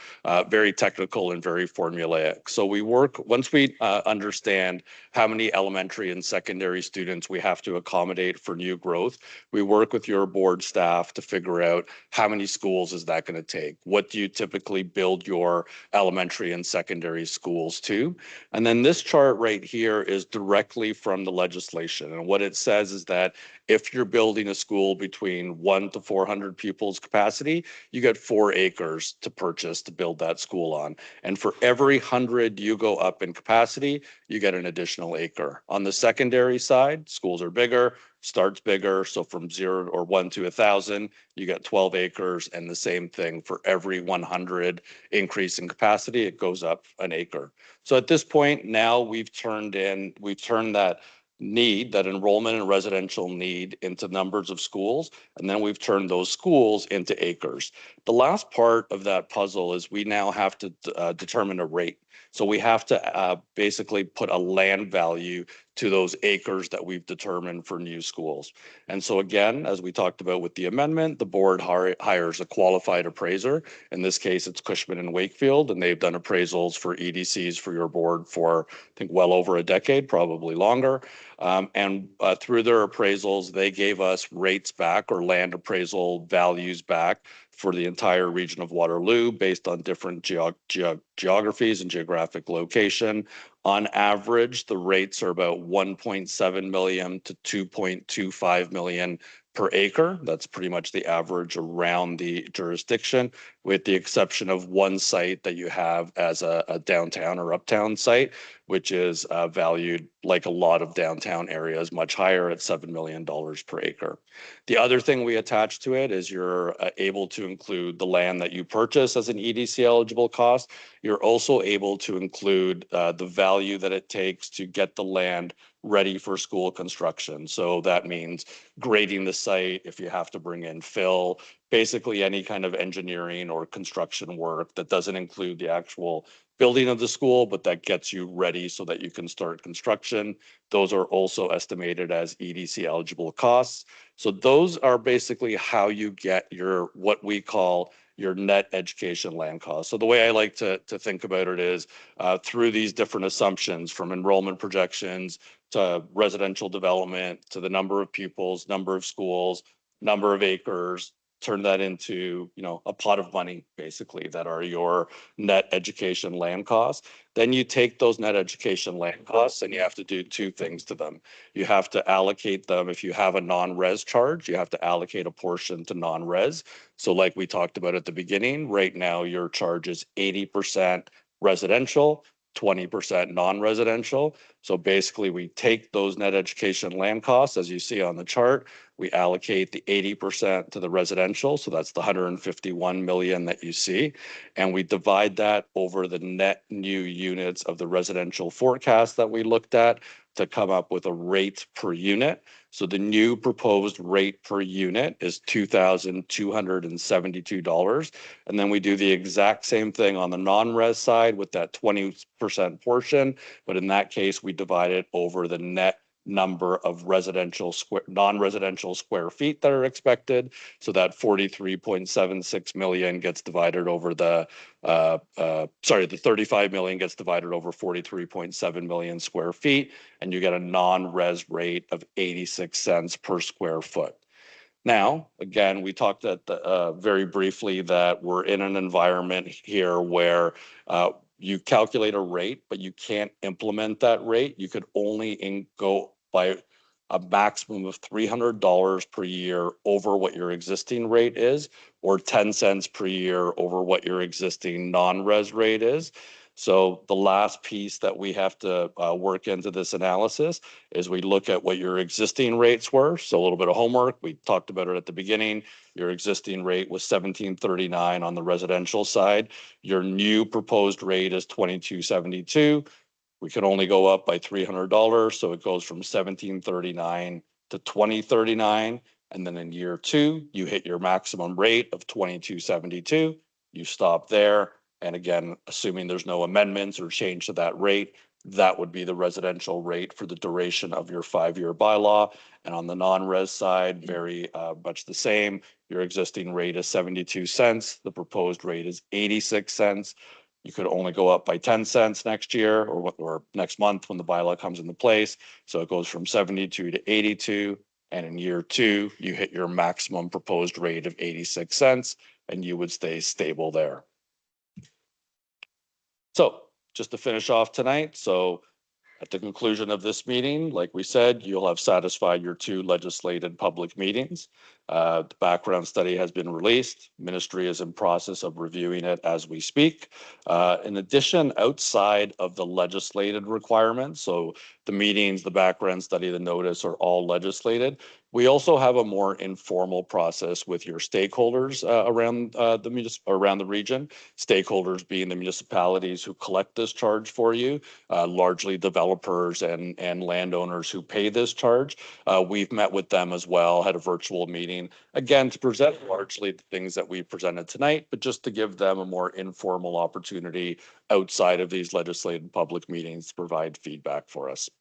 very technical and very formulaic. So we work, once we understand how many elementary and secondary students we have to accommodate for new growth, we work with your board staff to figure out how many schools is that going to take? What do you typically build your elementary and secondary schools to? And then this chart right here is directly from the legislation. And what it says is that if you're building a school between 1 to 400 pupils capacity, you get 4 acres to purchase to build that school on. And for every 100 you go up in capacity, you get an additional acre. On the secondary side, schools are bigger, starts bigger. So from 0 or 1 to 1,000, you get 12 acres. And the same thing for every 100 increase in capacity, it goes up an acre. So at this point now we've turned that need, that enrollment and residential need, into numbers of schools, and then we've turned those schools into acres. The last part of that puzzle is we now have to determine a rate. So we have to basically put a land value to those acres that we've determined for new schools. And so again, as we talked about with the amendment, the board hires a qualified appraiser. In this case, it's Cushman and Wakefield, and they've done appraisals for EDCs for your board for, I think, well over a decade, probably longer. And through their appraisals, they gave us rates back, or land appraisal values back, for the entire region of Waterloo based on different geographies and geographic location. On average, the rates are about 1.7 million to 2.25 million per acre. That's pretty much the average around the jurisdiction, with the exception of one site that you have as a downtown or uptown site, which is valued, like a lot of downtown areas, much higher at $7 million per acre. The other thing we attach to it is you're able to include the land that you purchase as an EDC eligible cost. You're also able to include the value that it takes to get the land ready for school construction. So that means grading the site, if you have to bring in fill, basically any kind of engineering or construction work that doesn't include the actual building of the school, but that gets you ready so that you can start construction. Those are also estimated as EDC eligible costs. So those are basically how you get your, what we call your net education land cost. So the way I like to think about it is through these different assumptions, from enrollment projections to residential development, to the number of pupils, number of schools, number of acres, turn that into, you know, a pot of money, basically, that are your net education land costs. Then you take those net education land costs and you have to do 2 things to them. You have to allocate them. If you have a non-res charge, you have to allocate a portion to non-res. So like we talked about at the beginning, right now your charge is 80% residential, 20% non-residential. So basically we take those net education land costs, as you see on the chart, we allocate the 80% to the residential. So that's the 151 million that you see. And we divide that over the net new units of the residential forecast that we looked at to come up with a rate per unit. So the new proposed rate per unit is $2,272. And then we do the exact same thing on the non-res side with that 20% portion. But in that case, we divide it over the net number of non-residential square feet that are expected. So that 43.76 million gets divided over the 35 million gets divided over 43.7 million square feet, and you get a non-res rate of 86 cents per square foot. Now, again, we talked very briefly that we're in an environment here where you calculate a rate, but you can't implement that rate. You could only go by a maximum of $300 per year over what your existing rate is, or 10 cents per year over what your existing non-res rate is. So the last piece that we have to work into this analysis is we look at what your existing rates were. So a little bit of homework. We talked about it at the beginning. Your existing rate was 1739 on the residential side. Your new proposed rate is 2272. We could only go up by $300, so it goes from 1739 to 2039. And then in year 2, you hit your maximum rate of 2272. You stop there. And again, assuming there's no amendments or change to that rate, that would be the residential rate for the duration of your 5-year bylaw. And on the non-res side, very much the same. Your existing rate is 72 cents. The proposed rate is 86 cents. You could only go up by 10 cents next year or next month when the bylaw comes into place. So it goes from 72 to 82. And in year 2, you hit your maximum proposed rate of 86 cents and you would stay stable there. So just to finish off tonight, so at the conclusion of this meeting, like we said, you'll have satisfied your 2 legislated public meetings. The background study has been released. Ministry is in process of reviewing it as we speak. In addition, outside of the legislated requirements, so the meetings, the background study, the notice are all legislated. We also have a more informal process with your stakeholders around the region. Stakeholders being the municipalities who collect this charge for you, largely developers and landowners who pay this charge. We've met with them as well, had a virtual meeting, again, to present largely the things that we presented tonight, but just to give them a more informal opportunity outside of these legislative public meetings to provide feedback for us.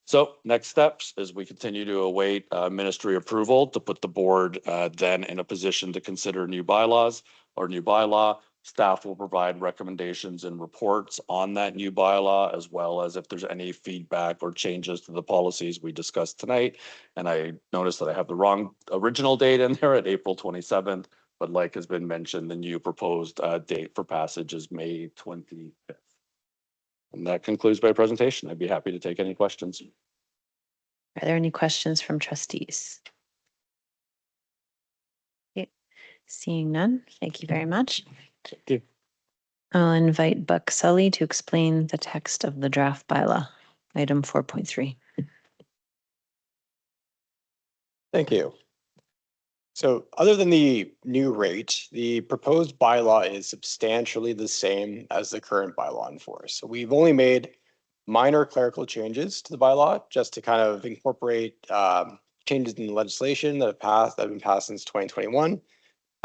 So next steps is we continue to await ministry approval to put the board then in a position to consider new bylaws or new bylaw. Staff will provide recommendations and reports on that new bylaw, as well as if there's any feedback or changes to the policies we discussed tonight. And I noticed that I have the wrong original date in there at April 27th, but like has been mentioned, the new proposed date for passage is May 25th. And that concludes my presentation. I'd be happy to take any questions. Are there any questions from trustees? Okay. Seeing none, thank you very much. Thank you. I'll invite Buck Sully to explain the text of the draft bylaw, item 4.3. Thank you. So other than the new rate, the proposed bylaw is substantially the same as the current bylaw in force. So we've only made minor clerical changes to the bylaw just to kind of incorporate changes in the legislation that have been passed since 2021,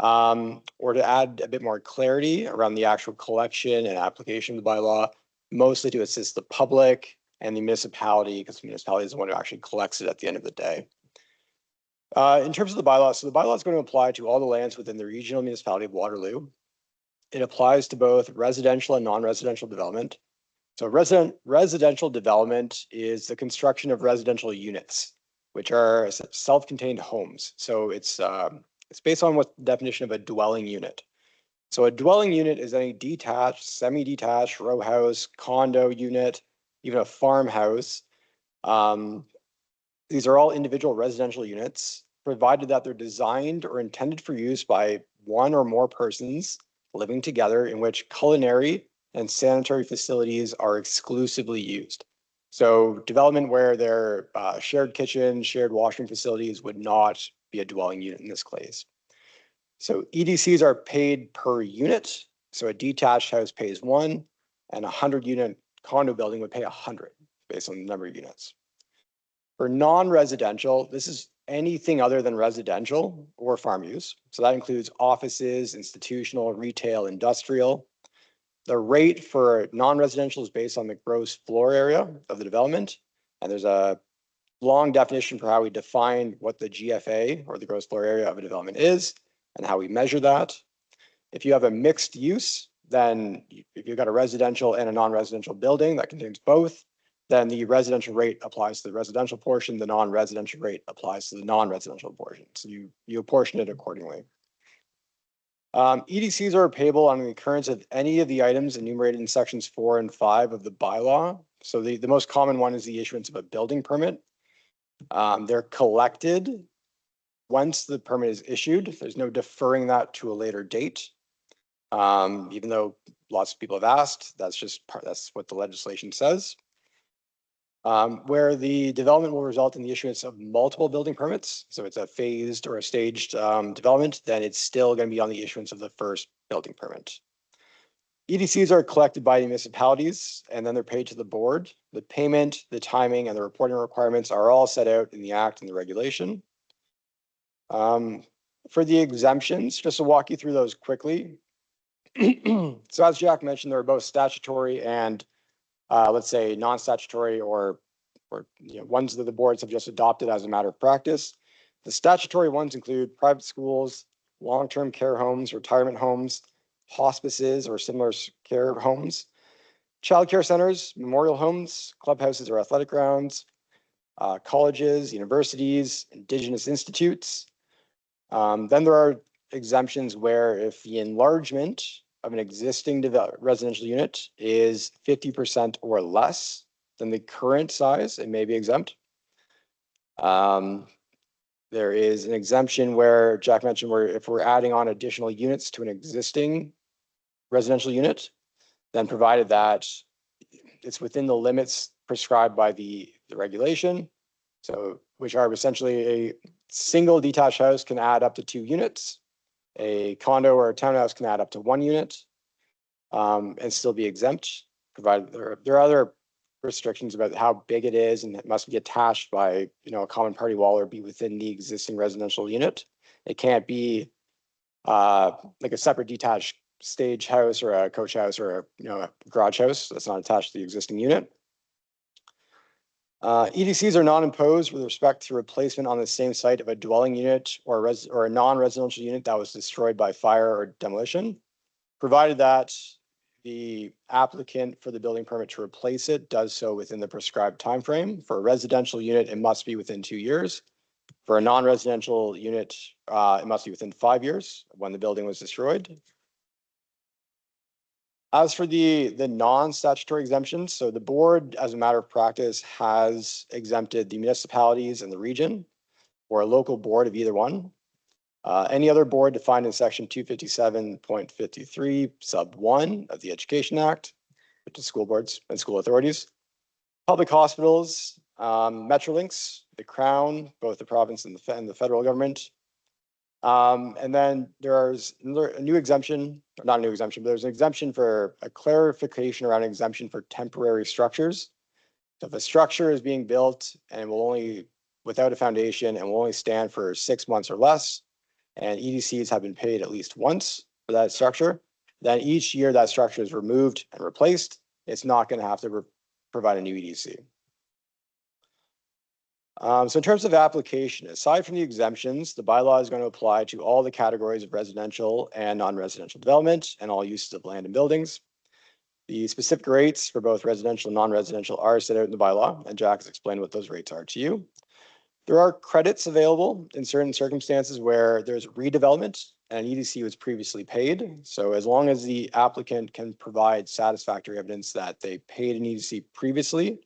or to add a bit more clarity around the actual collection and application of the bylaw, mostly to assist the public and the municipality, because the municipality is the one who actually collects it at the end of the day. In terms of the bylaw, so the bylaw is going to apply to all the lands within the regional municipality of Waterloo. It applies to both residential and non-residential development. So residential development is the construction of residential units, which are self-contained homes. So it's based on what the definition of a dwelling unit. So a dwelling unit is any detached, semi-detached, row house, condo unit, even a farmhouse. These are all individual residential units, provided that they're designed or intended for use by one or more persons living together, in which culinary and sanitary facilities are exclusively used. So development where there are shared kitchen, shared washroom facilities would not be a dwelling unit in this case. So EDCs are paid per unit. So a detached house pays 1, and a 100-unit condo building would pay 100 based on the number of units. For non-residential, this is anything other than residential or farm use. So that includes offices, institutional, retail, industrial. The rate for non-residential is based on the gross floor area of the development. And there's a long definition for how we define what the GFA, or the gross floor area of a development, is and how we measure that. If you have a mixed use, then if you've got a residential and a non-residential building that contains both, then the residential rate applies to the residential portion, the non-residential rate applies to the non-residential portion. So you apportion it accordingly. EDCs are payable on the occurrence of any of the items enumerated in sections 4 and 5 of the bylaw. So the most common one is the issuance of a building permit. They're collected once the permit is issued. There's no deferring that to a later date. Even though lots of people have asked. That's just part, that's what the legislation says. Where the development will result in the issuance of multiple building permits, so it's a phased or a staged development, then it's still going to be on the issuance of the first building permit. EDCs are collected by municipalities and then they're paid to the board. The payment, the timing, and the reporting requirements are all set out in the act and the regulation. For the exemptions, just to walk you through those quickly. So as Jack mentioned, there are both statutory and let's say non-statutory or ones that the boards have just adopted as a matter of practice. The statutory ones include private schools, long-term care homes, retirement homes, hospices or similar care homes, childcare centers, memorial homes, clubhouses or athletic grounds, colleges, universities, indigenous institutes. Then there are exemptions where if the enlargement of an existing residential unit is 50% or less than the current size, it may be exempt. There is an exemption where Jack mentioned where if we're adding on additional units to an existing residential unit, then provided that it's within the limits prescribed by the regulation. So which are essentially a single detached house can add up to 2 units. A condo or a townhouse can add up to 1 unit and still be exempt, provided there are other restrictions about how big it is and it must be attached by a common party wall or be within the existing residential unit. It can't be like a separate detached stage house or a coach house or a garage house that's not attached to the existing unit. EDCs are not imposed with respect to replacement on the same site of a dwelling unit or a non-residential unit that was destroyed by fire or demolition, provided that the applicant for the building permit to replace it does so within the prescribed time frame. For a residential unit, it must be within 2 years. For a non-residential unit, it must be within 5 years when the building was destroyed. As for the non-statutory exemptions, so the board, as a matter of practice, has exempted the municipalities and the region or a local board of either one. Any other board defined in section 257.53 sub 1 of the Education Act, which is school boards and school authorities, public hospitals, Metrolinx, the Crown, both the province and the federal government. And then there's a new exemption, or not a new exemption, but there's an exemption for a clarification around an exemption for temporary structures. So if a structure is being built and will only without a foundation and will only stand for 6 months or less, and EDCs have been paid at least once for that structure, then each year that structure is removed and replaced, it's not going to have to provide a new EDC. So in terms of application, aside from the exemptions, the bylaw is going to apply to all the categories of residential and non-residential development and all uses of land and buildings. The specific rates for both residential and non-residential are set out in the bylaw, and Jack has explained what those rates are to you. There are credits available in certain circumstances where there's redevelopment and an EDC was previously paid. So as long as the applicant can provide satisfactory evidence that they paid an EDC previously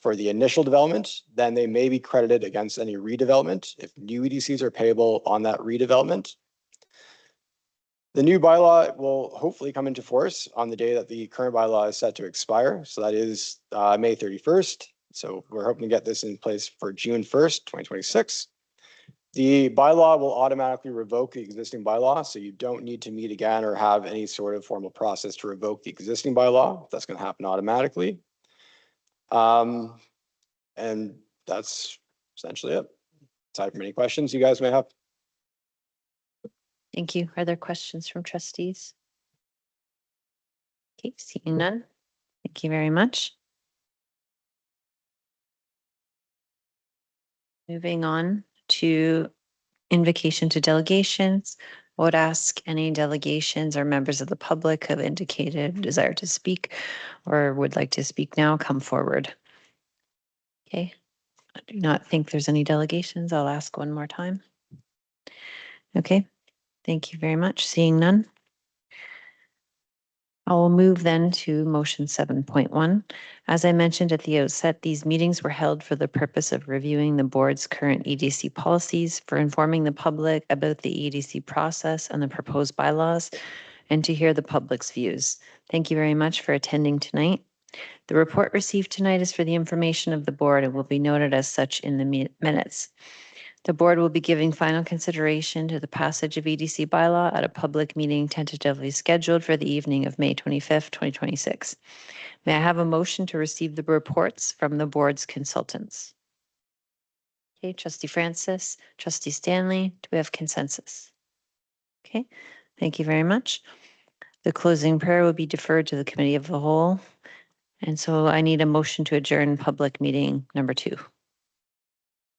for the initial development, then they may be credited against any redevelopment if new EDCs are payable on that redevelopment. The new bylaw will hopefully come into force on the day that the current bylaw is set to expire. So that is May 31st. So we're hoping to get this in place for June 1st, 2026. The bylaw will automatically revoke the existing bylaw. So you don't need to meet again or have any sort of formal process to revoke the existing bylaw. That's going to happen automatically. And that's essentially it. Aside from any questions you guys may have. Thank you. Are there questions from trustees? Okay, seeing none. Thank you very much. Moving on to invocation to delegations. I would ask any delegations or members of the public who have indicated desire to speak or would like to speak now, come forward. Okay, I do not think there's any delegations. I'll ask one more time. Okay, thank you very much. Seeing none. I will move then to motion 7.1. As I mentioned at the outset, these meetings were held for the purpose of reviewing the board's current EDC policies, for informing the public about the EDC process and the proposed bylaws, and to hear the public's views. Thank you very much for attending tonight. The report received tonight is for the information of the board and will be noted as such in the minutes. The board will be giving final consideration to the passage of EDC bylaw at a public meeting tentatively scheduled for the evening of May 25th, 2026. May I have a motion to receive the reports from the board's consultants? Okay, Trustee Francis, Trustee Stanley, do we have consensus? Okay, thank you very much. The closing prayer will be deferred to the committee of the whole. And so I need a motion to adjourn public meeting number 2.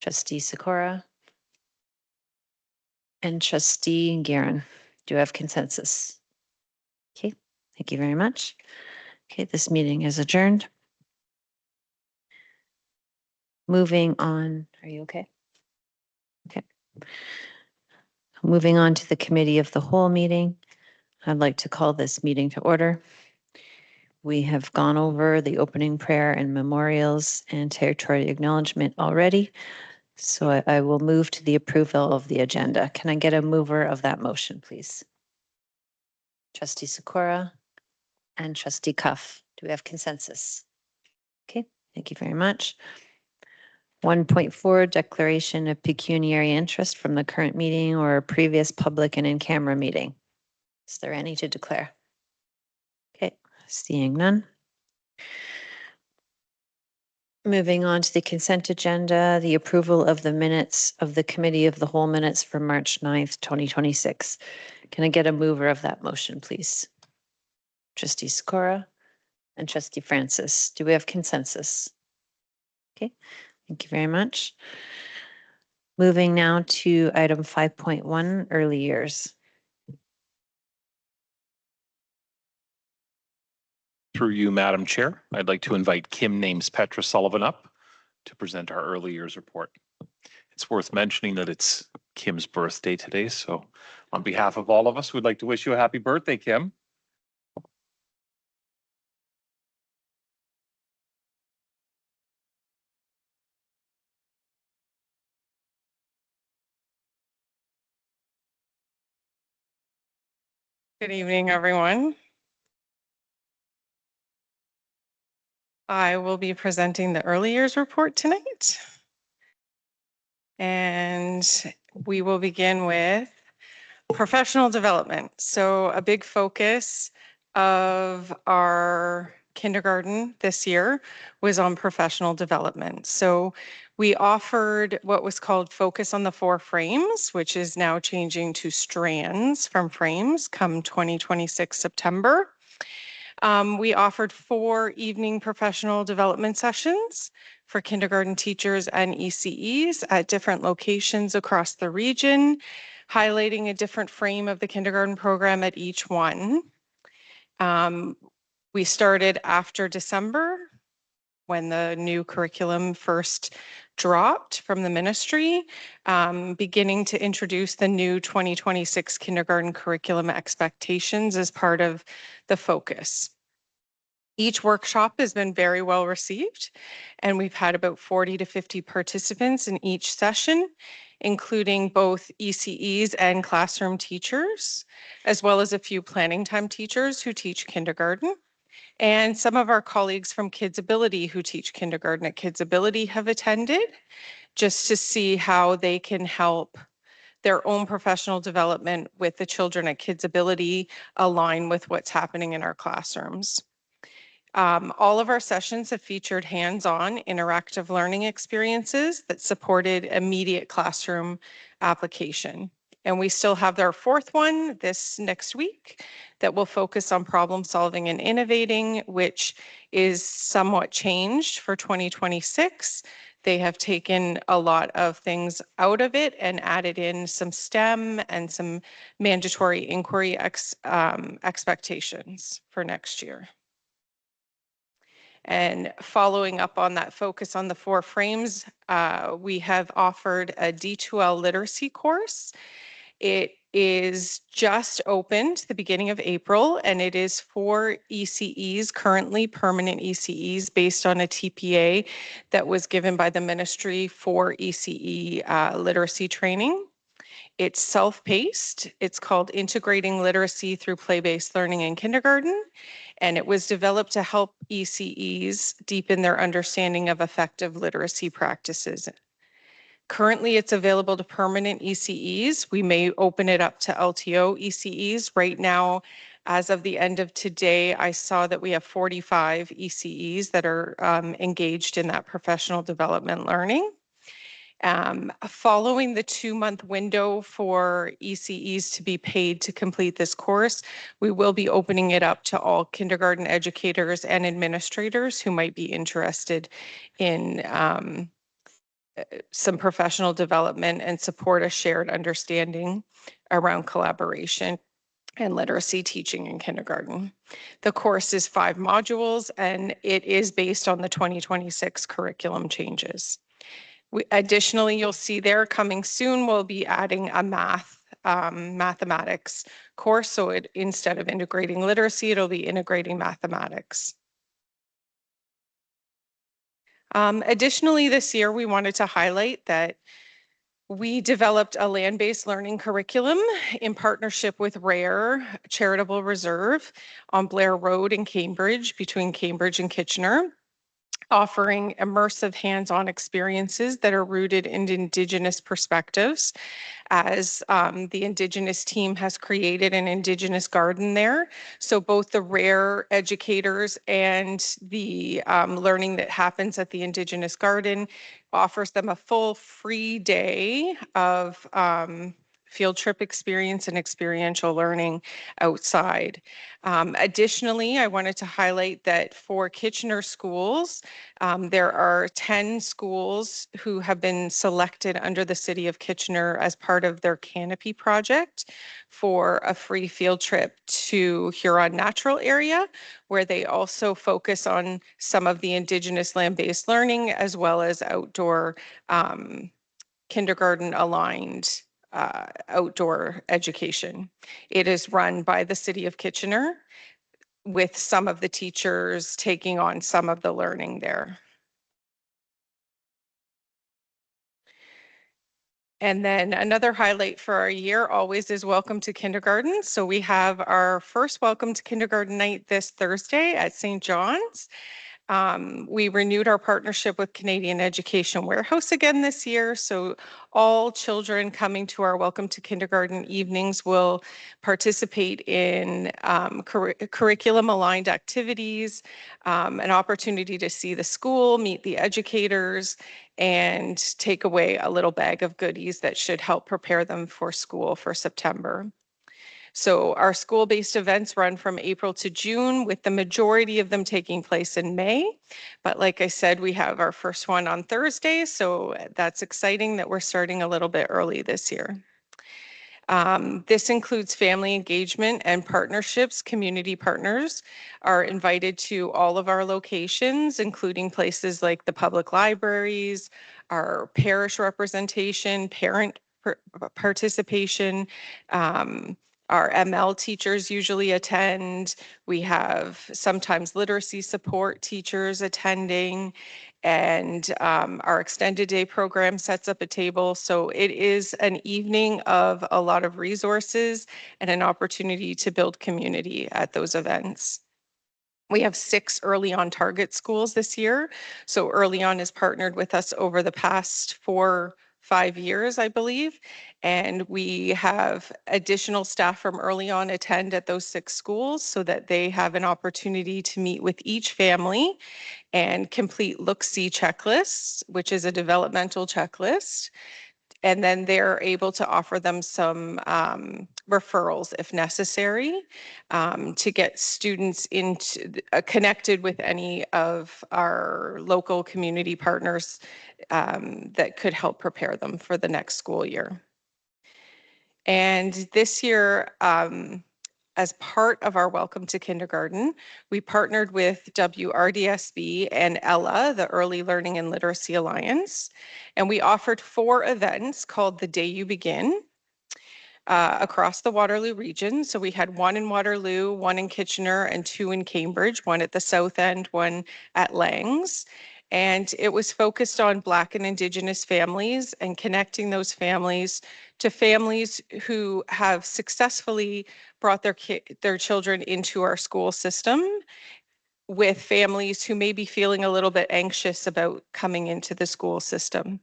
Trustee Sikora and Trustee Guerin, do you have consensus? Okay, thank you very much. Okay, this meeting is adjourned. Moving on, are you okay? Okay. Moving on to the committee of the whole meeting. I'd like to call this meeting to order. We have gone over the opening prayer and memorials and territory acknowledgement already. So I will move to the approval of the agenda. Can I get a mover of that motion, please? Trustee Sikora and Trustee Cuff, do we have consensus? Okay, thank you very much. 1.4, declaration of pecuniary interest from the current meeting or a previous public and in-camera meeting. Is there any to declare? Okay, seeing none. Moving on to the consent agenda, the approval of the minutes of the committee of the whole minutes for March 9th, 2026. Can I get a mover of that motion, please? Trustee Sikora and Trustee Francis, do we have consensus? Okay, thank you very much. Moving now to item 5.1, early years. Through you, Madam Chair, I'd like to invite Kim Names Petra Sullivan up to present our early years report. It's worth mentioning that it's Kim's birthday today, so on behalf of all of us, we'd like to wish you a happy birthday, Kim. Good evening, everyone. I will be presenting the early years report tonight. And we will begin with professional development. So a big focus of our kindergarten this year was on professional development. So we offered what was called Focus on the 4 Frames, which is now changing to Strands from Frames come 2026 September. We offered 4 evening professional development sessions for kindergarten teachers and ECEs at different locations across the region, highlighting a different frame of the kindergarten program at each one. We started after December when the new curriculum first dropped from the ministry, beginning to introduce the new 2026 kindergarten curriculum expectations as part of the focus. Each workshop has been very well received, and we've had about 40 to 50 participants in each session, including both ECEs and classroom teachers, as well as a few planning time teachers who teach kindergarten. And some of our colleagues from Kids Ability who teach kindergarten at Kids Ability have attended just to see how they can help their own professional development with the children at Kids Ability align with what's happening in our classrooms. All of our sessions have featured hands-on interactive learning experiences that supported immediate classroom application. And we still have our 4th one this next week that will focus on problem solving and innovating, which is somewhat changed for 2026. They have taken a lot of things out of it and added in some STEM and some mandatory inquiry expectations for next year. And following up on that focus on the 4 frames, we have offered a D2L literacy course. It is just opened the beginning of April, and it is for ECEs, currently permanent ECEs, based on a TPA that was given by the ministry for ECE literacy training. It's self-paced. It's called Integrating Literacy Through Play-Based Learning in Kindergarten. And it was developed to help ECEs deepen their understanding of effective literacy practices. Currently, it's available to permanent ECEs. We may open it up to LTO ECEs. Right now, as of the end of today, I saw that we have 45 ECEs that are engaged in that professional development learning. Following the 2-month window for ECEs to be paid to complete this course, we will be opening it up to all kindergarten educators and administrators who might be interested in some professional development and support a shared understanding around collaboration and literacy teaching in kindergarten. The course is 5 modules and it is based on the 2026 curriculum changes. Additionally, you'll see there coming soon, we'll be adding a mathematics course. So instead of integrating literacy, it'll be integrating mathematics. Additionally, this year, we wanted to highlight that we developed a land-based learning curriculum in partnership with RARE Charitable Reserve on Blair Road in Cambridge, between Cambridge and Kitchener, offering immersive hands-on experiences that are rooted in Indigenous perspectives, as the Indigenous team has created an Indigenous garden there. So both the RARE educators and the learning that happens at the Indigenous garden offers them a full free day of field trip experience and experiential learning outside. Additionally, I wanted to highlight that for Kitchener schools, there are 10 schools who have been selected under the City of Kitchener as part of their Canopy project for a free field trip to Huron Natural Area, where they also focus on some of the Indigenous land-based learning as well as outdoor kindergarten aligned outdoor education. It is run by the City of Kitchener, with some of the teachers taking on some of the learning there. And then another highlight for our year always is Welcome to Kindergarten. So we have our first Welcome to Kindergarten night this Thursday at St. John's. We renewed our partnership with Canadian Education Warehouse again this year. So all children coming to our Welcome to Kindergarten evenings will participate in curriculum aligned activities, an opportunity to see the school, meet the educators, and take away a little bag of goodies that should help prepare them for school for September. So our school-based events run from April to June, with the majority of them taking place in May. But like I said, we have our first one on Thursday, so that's exciting that we're starting a little bit early this year. This includes family engagement and partnerships. Community partners are invited to all of our locations, including places like the public libraries, our parish representation, parent participation, our ML teachers usually attend. We have sometimes literacy support teachers attending, and our extended day program sets up a table. So it is an evening of a lot of resources and an opportunity to build community at those events. We have 6 Early On Target schools this year. So Early On has partnered with us over the past 4-5 years, I believe. And we have additional staff from Early On attend at those 6 schools so that they have an opportunity to meet with each family and complete Look-See checklists, which is a developmental checklist. And then they're able to offer them some referrals if necessary, to get students connected with any of our local community partners that could help prepare them for the next school year. And this year, as part of our Welcome to Kindergarten, we partnered with WRDSB and ELA, the Early Learning and Literacy Alliance, and we offered 4 events called The Day You Begin across the Waterloo region. So we had 1 in Waterloo, 1 in Kitchener, and 2 in Cambridge, 1 at the South End, 1 at Langs. And it was focused on Black and Indigenous families and connecting those families to families who have successfully brought their children into our school system with families who may be feeling a little bit anxious about coming into the school system.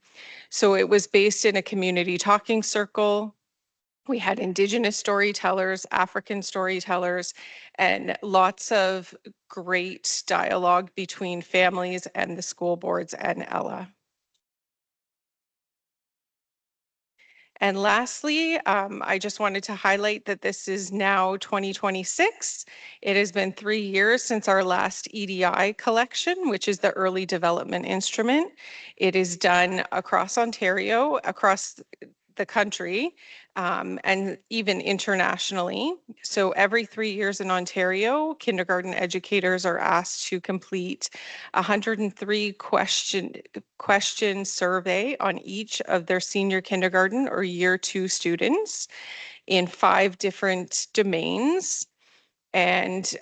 So it was based in a community talking circle. We had Indigenous storytellers, African storytellers, and lots of great dialogue between families and the school boards and Ella. And lastly, I just wanted to highlight that this is now 2026. It has been 3 years since our last EDI collection, which is the Early Development Instrument. It is done across Ontario, across the country, and even internationally. So every 3 years in Ontario, kindergarten educators are asked to complete 103 question survey on each of their senior kindergarten or year 2 students in 5 different domains. And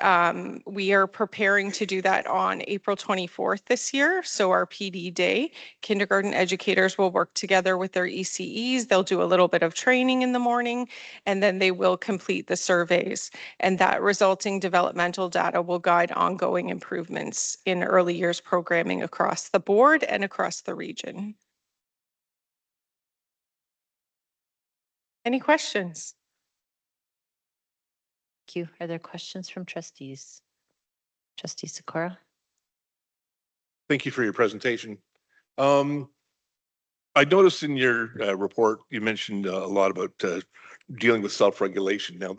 we are preparing to do that on April 24th this year. So our PD day, kindergarten educators will work together with their ECEs. They'll do a little bit of training in the morning, and then they will complete the surveys. And that resulting developmental data will guide ongoing improvements in early years programming across the board and across the region. Any questions? Thank you. Are there questions from trustees? Trustee Sikora? Thank you for your presentation. I noticed in your report, you mentioned a lot about dealing with self-regulation. Now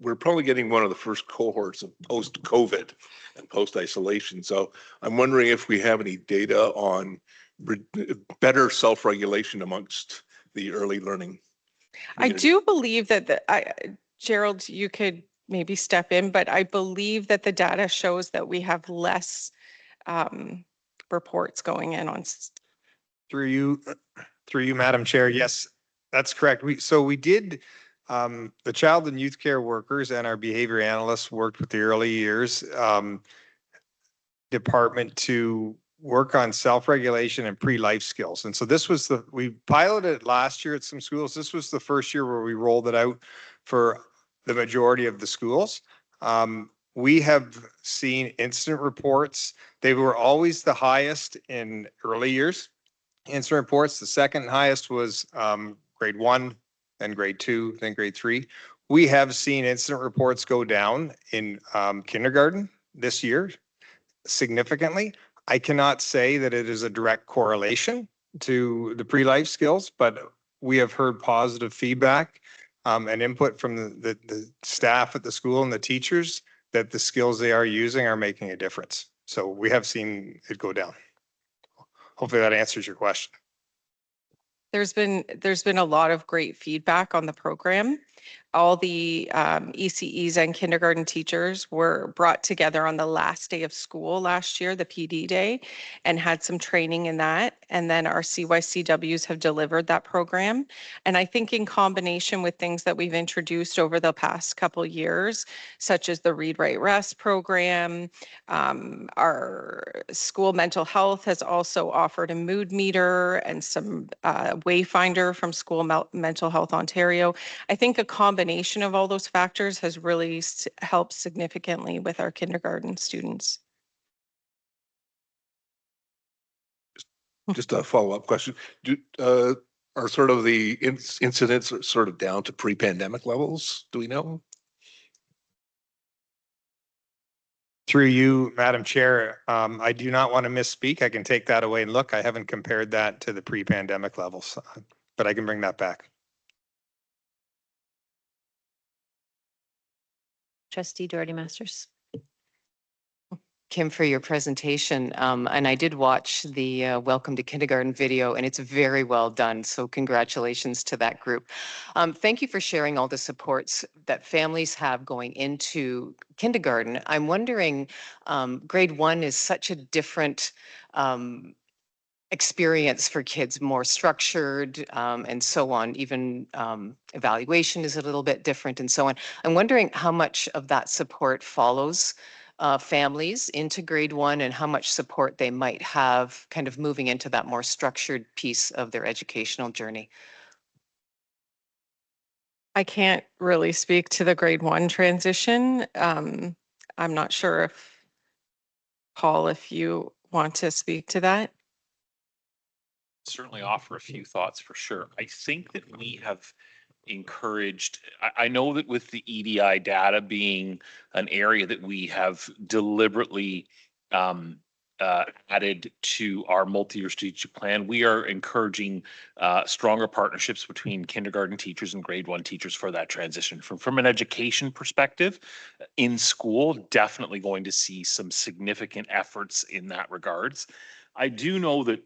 we're probably getting one of the first cohorts of post-COVID and post-isolation. So I'm wondering if we have any data on better self-regulation amongst the early learning I community. do believe that Gerald, you could maybe step in, but I believe that the data shows that we have less reports going in on. Through you, Madam Chair. Yes, that's correct. We did, the child and youth care workers and our behavior analysts worked with the early years department to work on self-regulation and pre-life skills. And so we piloted it last year at some schools. This was the first year where we rolled it out for the majority of the schools. We have seen incident reports. They were always the highest in early years. Incident reports, the second highest was grade 1, then grade 2, then grade 3. We have seen incident reports go down in kindergarten this year significantly. I cannot say that it is a direct correlation to the pre-life skills, but we have heard positive feedback and input from the staff at the school and the teachers that the skills they are using are making a difference. So we have seen it go down. Hopefully that answers your question. There's been a lot of great feedback on the program. All the ECEs and kindergarten teachers were brought together on the last day of school last year, the PD day, and had some training in that. And then our CYCWs have delivered that program. And I think in combination with things that we've introduced over the past couple of years, such as the Read, Write, Rest program, our school mental health has also offered a mood meter and some Wayfinder from School Mental Health Ontario. I think a combination of all those factors has really helped significantly with our kindergarten students. Just a follow-up question. Are sort of the incidents sort of down to pre-pandemic levels? Do we know? Through you, Madam Chair, I do not want to misspeak. I can take that away and look. I haven't compared that to the pre-pandemic levels, but I can bring that back. Trustee Doherty Masters. Kim, for your presentation. And I did watch the Welcome to Kindergarten video, and it's very well done. So congratulations to that group. Thank you for sharing all the supports that families have going into kindergarten. I'm wondering, grade 1 is such a different experience for kids, more structured and so on. Even evaluation is a little bit different and so on. I'm wondering how much of that support follows families into grade 1 and how much support they might have kind of moving into that more structured piece of their educational journey. I can't really speak to the grade 1 transition. I'm not sure if, Paul, if you want to speak to that. Certainly offer a few thoughts for sure. I think that we have encouraged, I know that with the EDI data being an area that we have deliberately added to our multi-year strategic plan, we are encouraging stronger partnerships between kindergarten teachers and grade 1 teachers for that transition. From an education perspective, in school, definitely going to see some significant efforts in that regards. I do know that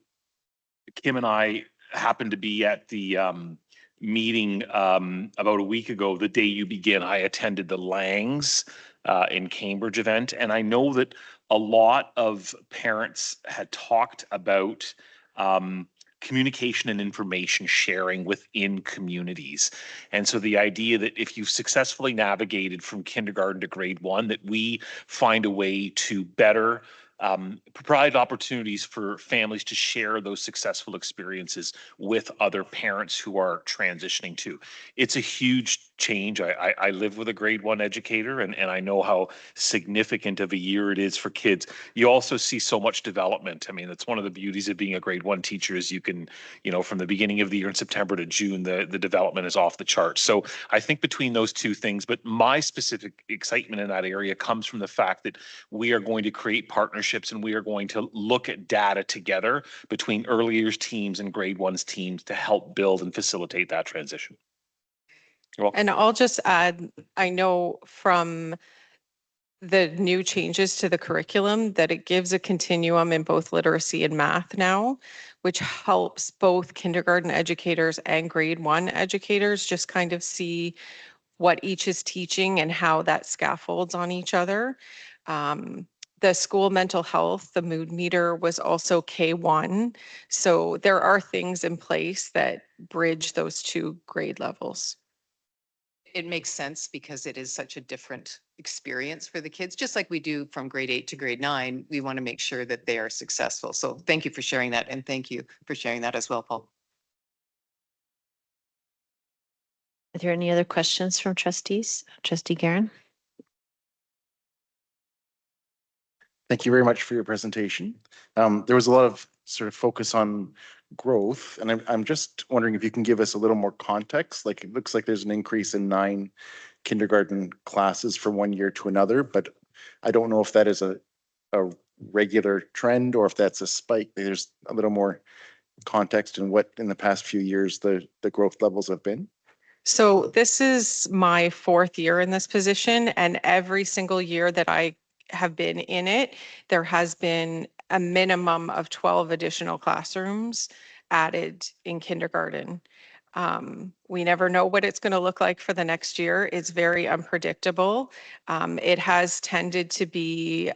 Kim and I happened to be at the meeting about a week ago, the day you begin. I attended the Langs in Cambridge event, and I know that a lot of parents had talked about communication and information sharing within communities. And so the idea that if you've successfully navigated from kindergarten to grade 1, that we find a way to better provide opportunities for families to share those successful experiences with other parents who are transitioning too. It's a huge change. I live with a grade 1 educator, and I know how significant of a year it is for kids. You also see so much development. I mean, that's one of the beauties of being a grade 1 teacher is you can, from the beginning of the year in September to June, the development is off the charts. So I think between those two things, but my specific excitement in that area comes from the fact that we are going to create partnerships and we are going to look at data together between early years teams and grade 1's teams to help build and facilitate that transition. You're welcome. And I'll just add, I know from the new changes to the curriculum that it gives a continuum in both literacy and math now, which helps both kindergarten educators and grade 1 educators just kind of see what each is teaching and how that scaffolds on each other. The school mental health, the mood meter was also K1. So there are things in place that bridge those two grade levels. It makes sense because it is such a different experience for the kids, just like we do from grade 8 to grade 9. We want to make sure that they are successful. So thank you for sharing that. And thank you for sharing that as well, Paul. Are there any other questions from trustees? Trustee Guerin? Thank you very much for your presentation. There was a lot of sort of focus on growth, and I'm just wondering if you can give us a little more context. Like, it looks like there's an increase in 9 kindergarten classes from one year to another, but I don't know if that is a regular trend or if that's a spike. There's a little more context in what in the past few years the growth levels have been. So this is my 4th year in this position, and every single year that I have been in it, there has been a minimum of 12 additional classrooms added in kindergarten. We never know what it's going to look like for the next year. It's very unpredictable. It has tended to be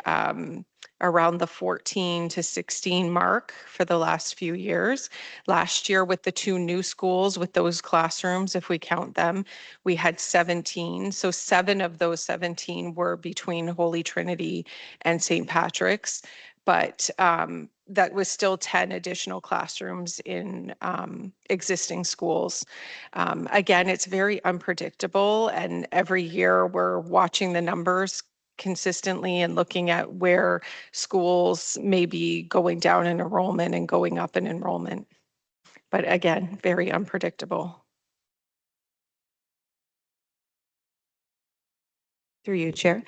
around the 14 to 16 mark for the last few years. Last year with the 2 new schools, with those classrooms, if we count them, we had 17. So 7 of those 17 were between Holy Trinity and St. Patrick's. But that was still 10 additional classrooms in existing schools. Again, it's very unpredictable, and every year we're watching the numbers consistently and looking at where schools may be going down in enrollment and going up in enrollment. But again, very unpredictable. Through you, Chair.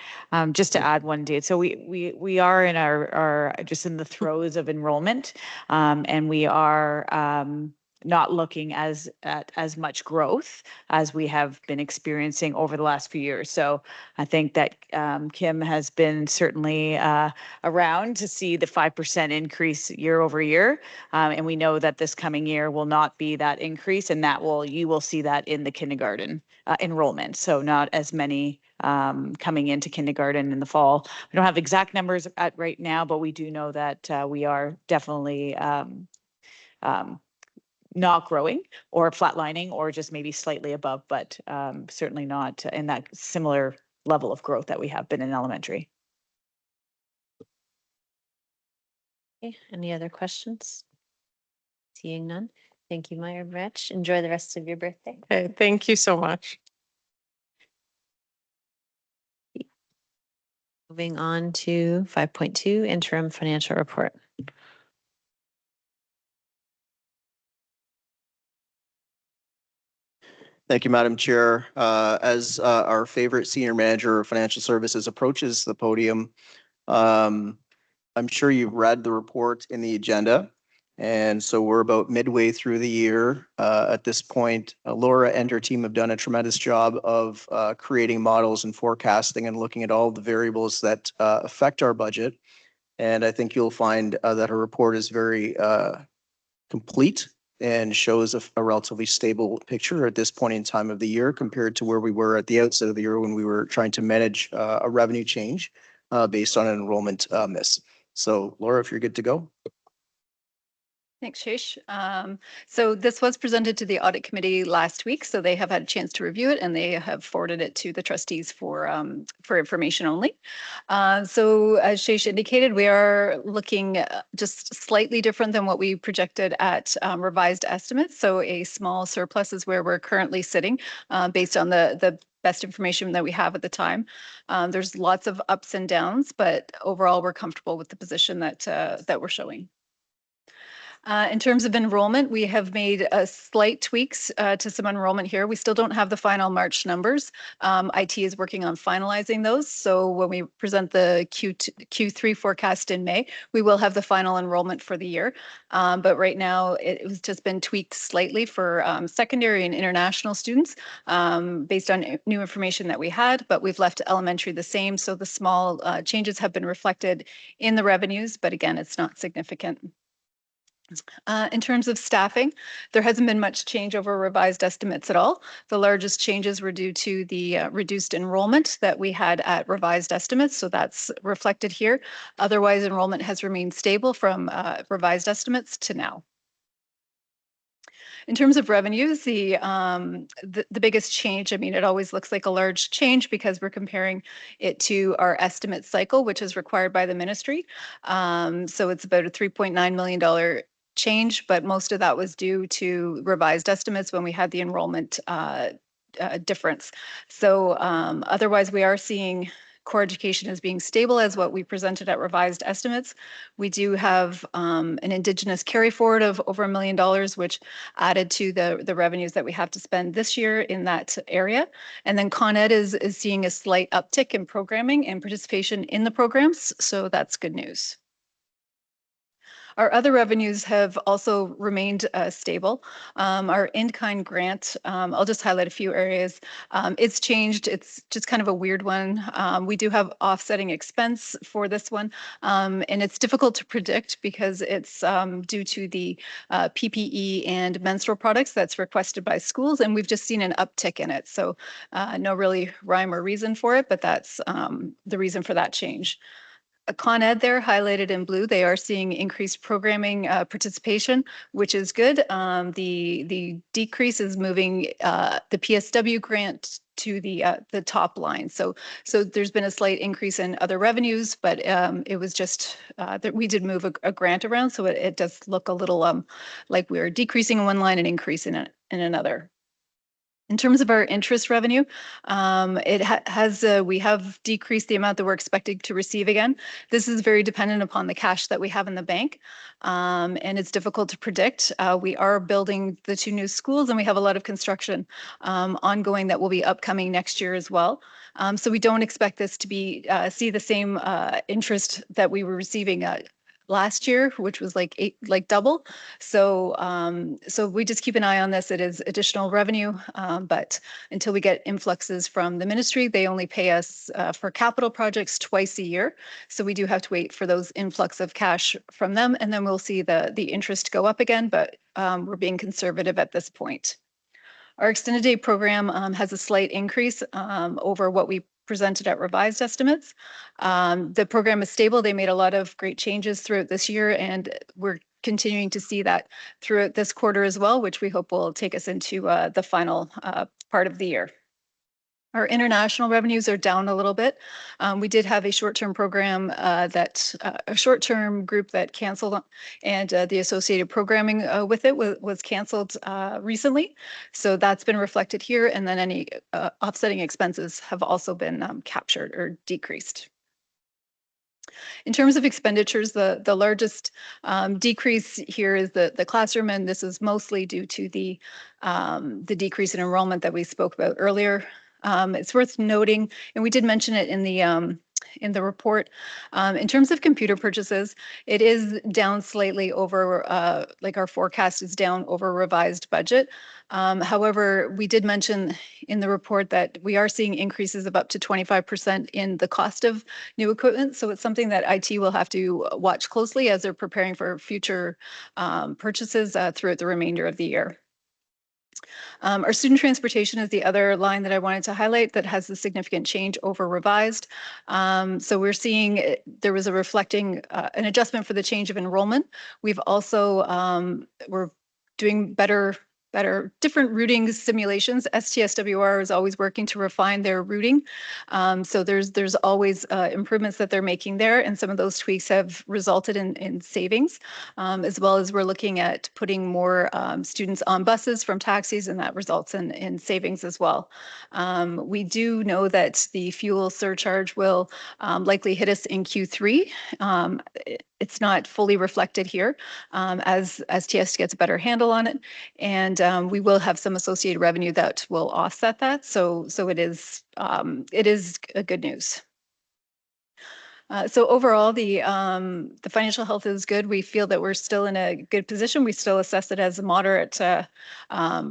Just to add one date. So we are in our just in the throes of enrollment, and we are not looking at as much growth as we have been experiencing over the last few years. So I think that Kim has been certainly around to see the 5% increase year over year. And we know that this coming year will not be that increase, and you will see that in the kindergarten enrollment. So not as many coming into kindergarten in the fall. We don't have exact numbers right now, but we do know that we are definitely not growing or flatlining or just maybe slightly above, but certainly not in that similar level of growth that we have been in elementary. Okay, any other questions? Seeing none. Thank you, Meyer Wretch. Enjoy the rest of your birthday. Okay, thank you so much. Moving on to 5.2 interim financial report. Thank you, Madam Chair. As our favorite senior manager of financial services approaches the podium, I'm sure you've read the report in the agenda. And so we're about midway through the year. At this point, Laura and her team have done a tremendous job of creating models and forecasting and looking at all the variables that affect our budget. And I think you'll find that her report is very complete and shows a relatively stable picture at this point in time of the year compared to where we were at the outset of the year when we were trying to manage a revenue change based on an enrollment miss. So Laura, if you're good to go. Thanks, Shesh. So this was presented to the audit committee last week, so they have had a chance to review it and they have forwarded it to the trustees for information only. So as Shesh indicated, we are looking just slightly different than what we projected at revised estimates. So a small surplus is where we're currently sitting based on the best information that we have at the time. There's lots of ups and downs, but overall we're comfortable with the position that we're showing. In terms of enrollment, we have made slight tweaks to some enrollment here. We still don't have the final March numbers. IT is working on finalizing those. So when we present the Q3 forecast in May, we will have the final enrollment for the year. But right now, it was just been tweaked slightly for secondary and international students based on new information that we had, but we've left elementary the same. So the small changes have been reflected in the revenues, but again, it's not significant. In terms of staffing, there hasn't been much change over revised estimates at all. The largest changes were due to the reduced enrollment that we had at revised estimates, so that's reflected here. Otherwise, enrollment has remained stable from revised estimates to now. In terms of revenues, the biggest change, I mean, it always looks like a large change because we're comparing it to our estimate cycle, which is required by the ministry. So it's about a $3.9 million change, but most of that was due to revised estimates when we had the enrollment difference. So otherwise, we are seeing core education as being stable as what we presented at revised estimates. We do have an Indigenous carry forward of over $1 million, which added to the revenues that we have to spend this year in that area. And then Con Ed is seeing a slight uptick in programming and participation in the programs, so that's good news. Our other revenues have also remained stable. Our in-kind grant, I'll just highlight a few areas. It's changed. It's just kind of a weird one. We do have offsetting expense for this one, and it's difficult to predict because it's due to the PPE and menstrual products that's requested by schools, and we've just seen an uptick in it. So no really rhyme or reason for it, but that's the reason for that change. Con Ed there highlighted in blue, they are seeing increased programming participation, which is good. The decrease is moving the PSW grant to the top line. So there's been a slight increase in other revenues, but it was just that we did move a grant around, so it does look a little like we're decreasing in one line and increasing in another. In terms of our interest revenue, we have decreased the amount that we're expecting to receive again. This is very dependent upon the cash that we have in the bank, and it's difficult to predict. We are building the 2 new schools, and we have a lot of construction ongoing that will be upcoming next year as well. So we don't expect this to be see the same interest that we were receiving last year, which was like double. So we just keep an eye on this. It is additional revenue, but until we get influxes from the ministry, they only pay us for capital projects twice a year. So we do have to wait for those influx of cash from them, and then we'll see the interest go up again, but we're being conservative at this point. Our extended day program has a slight increase over what we presented at revised estimates. The program is stable. They made a lot of great changes throughout this year, and we're continuing to see that throughout this quarter as well, which we hope will take us into the final part of the year. Our international revenues are down a little bit. We did have a short-term program a short-term group that canceled, and the associated programming with it was canceled recently. So that's been reflected here, and then any offsetting expenses have also been captured or decreased. In terms of expenditures, the largest decrease here is the classroom, and this is mostly due to the decrease in enrollment that we spoke about earlier. It's worth noting, and we did mention it in the report. In terms of computer purchases, it is down slightly over, like our forecast is down over revised budget. However, we did mention in the report that we are seeing increases of up to 25% in the cost of new equipment. So it's something that IT will have to watch closely as they're preparing for future purchases throughout the remainder of the year. Our student transportation is the other line that I wanted to highlight that has a significant change over revised. So we're seeing there was a reflecting an adjustment for the change of enrollment. We've also, we're doing better different routing simulations. STSWR is always working to refine their routing. So there's always improvements that they're making there, and some of those tweaks have resulted in savings, as well as we're looking at putting more students on buses from taxis, and that results in savings as well. We do know that the fuel surcharge will likely hit us in Q3. It's not fully reflected here as TS gets a better handle on it, and we will have some associated revenue that will offset that. So it is a good news. So overall, the financial health is good. We feel that we're still in a good position. We still assess it as a moderate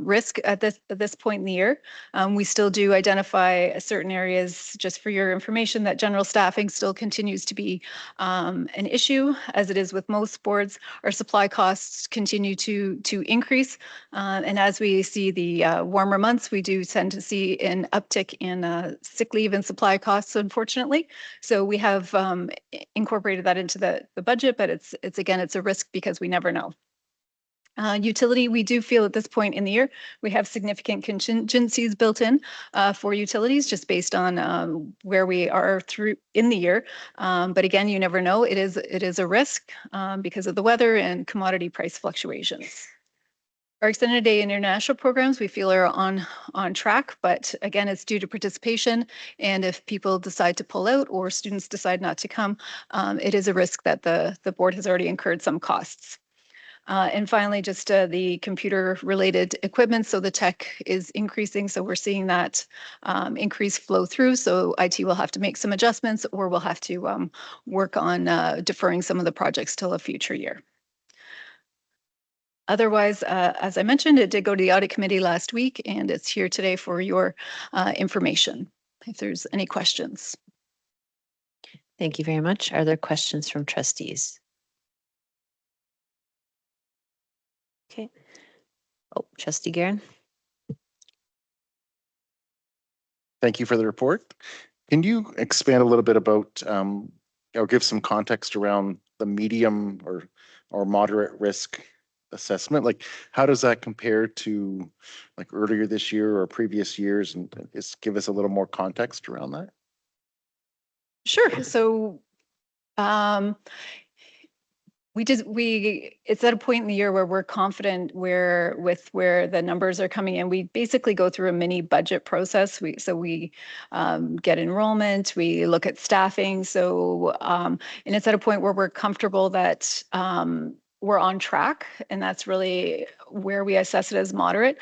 risk at this point in the year. We still do identify certain areas, just for your information, that general staffing still continues to be an issue, as it is with most boards. Our supply costs continue to increase, and as we see the warmer months, we do tend to see an uptick in sick leave and supply costs, unfortunately. So we have incorporated that into the budget, but it's again, it's a risk because we never know. Utility, we do feel at this point in the year, we have significant contingencies built in for utilities, just based on where we are through in the year. But again, you never know. It is a risk because of the weather and commodity price fluctuations. Our extended day international programs, we feel, are on track, but again, it's due to participation. And if people decide to pull out or students decide not to come, it is a risk that the board has already incurred some costs. And finally, just the computer-related equipment. So the tech is increasing, so we're seeing that increase flow through. So IT will have to make some adjustments, or we'll have to work on deferring some of the projects till a future year. Otherwise, as I mentioned, it did go to the audit committee last week, and it's here today for your information, if there's any questions. Thank you very much. Are there questions from trustees? Okay. Oh, Trustee Guerin. Thank you for the report. Can you expand a little bit about, or give some context around the medium or moderate risk assessment? Like, how does that compare to like earlier this year or previous years? And just give us a little more context around that. Sure. So it's at a point in the year where we're confident where the numbers are coming in. We basically go through a mini budget process. We get enrollment, we look at staffing. So and it's at a point where we're comfortable that we're on track, and that's really where we assess it as moderate.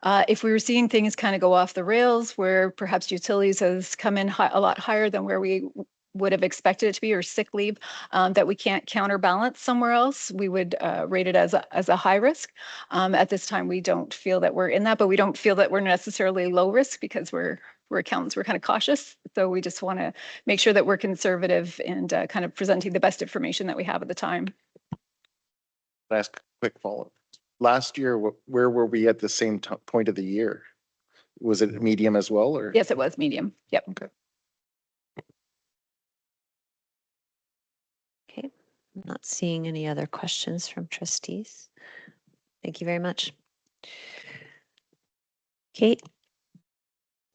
If we were seeing things kind of go off the rails, where perhaps utilities has come in a lot higher than where we would have expected it to be, or sick leave that we can't counterbalance somewhere else, we would rate it as a high risk. At this time, we don't feel that we're in that, but we don't feel that we're necessarily low risk, because we're accountants, we're kind of cautious. So we just want to make sure that we're conservative and kind of presenting the best information that we have at the time. Ask a quick follow-up. Last year, where were we at the same point of the year? Was it medium as well, or? Yes, it was medium. Yep. Okay. Okay, I'm not seeing any other questions from trustees. Thank you very much. Kate,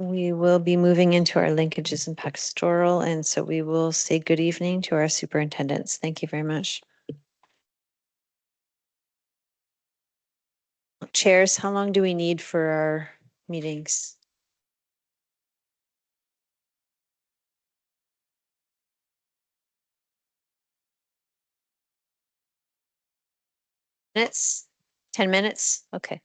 we will be moving into our linkages and pastoral, and so we will say good evening to our superintendents. Thank you very much. Chairs, how long do we need for our meetings? Minutes? 10 minutes? Okay.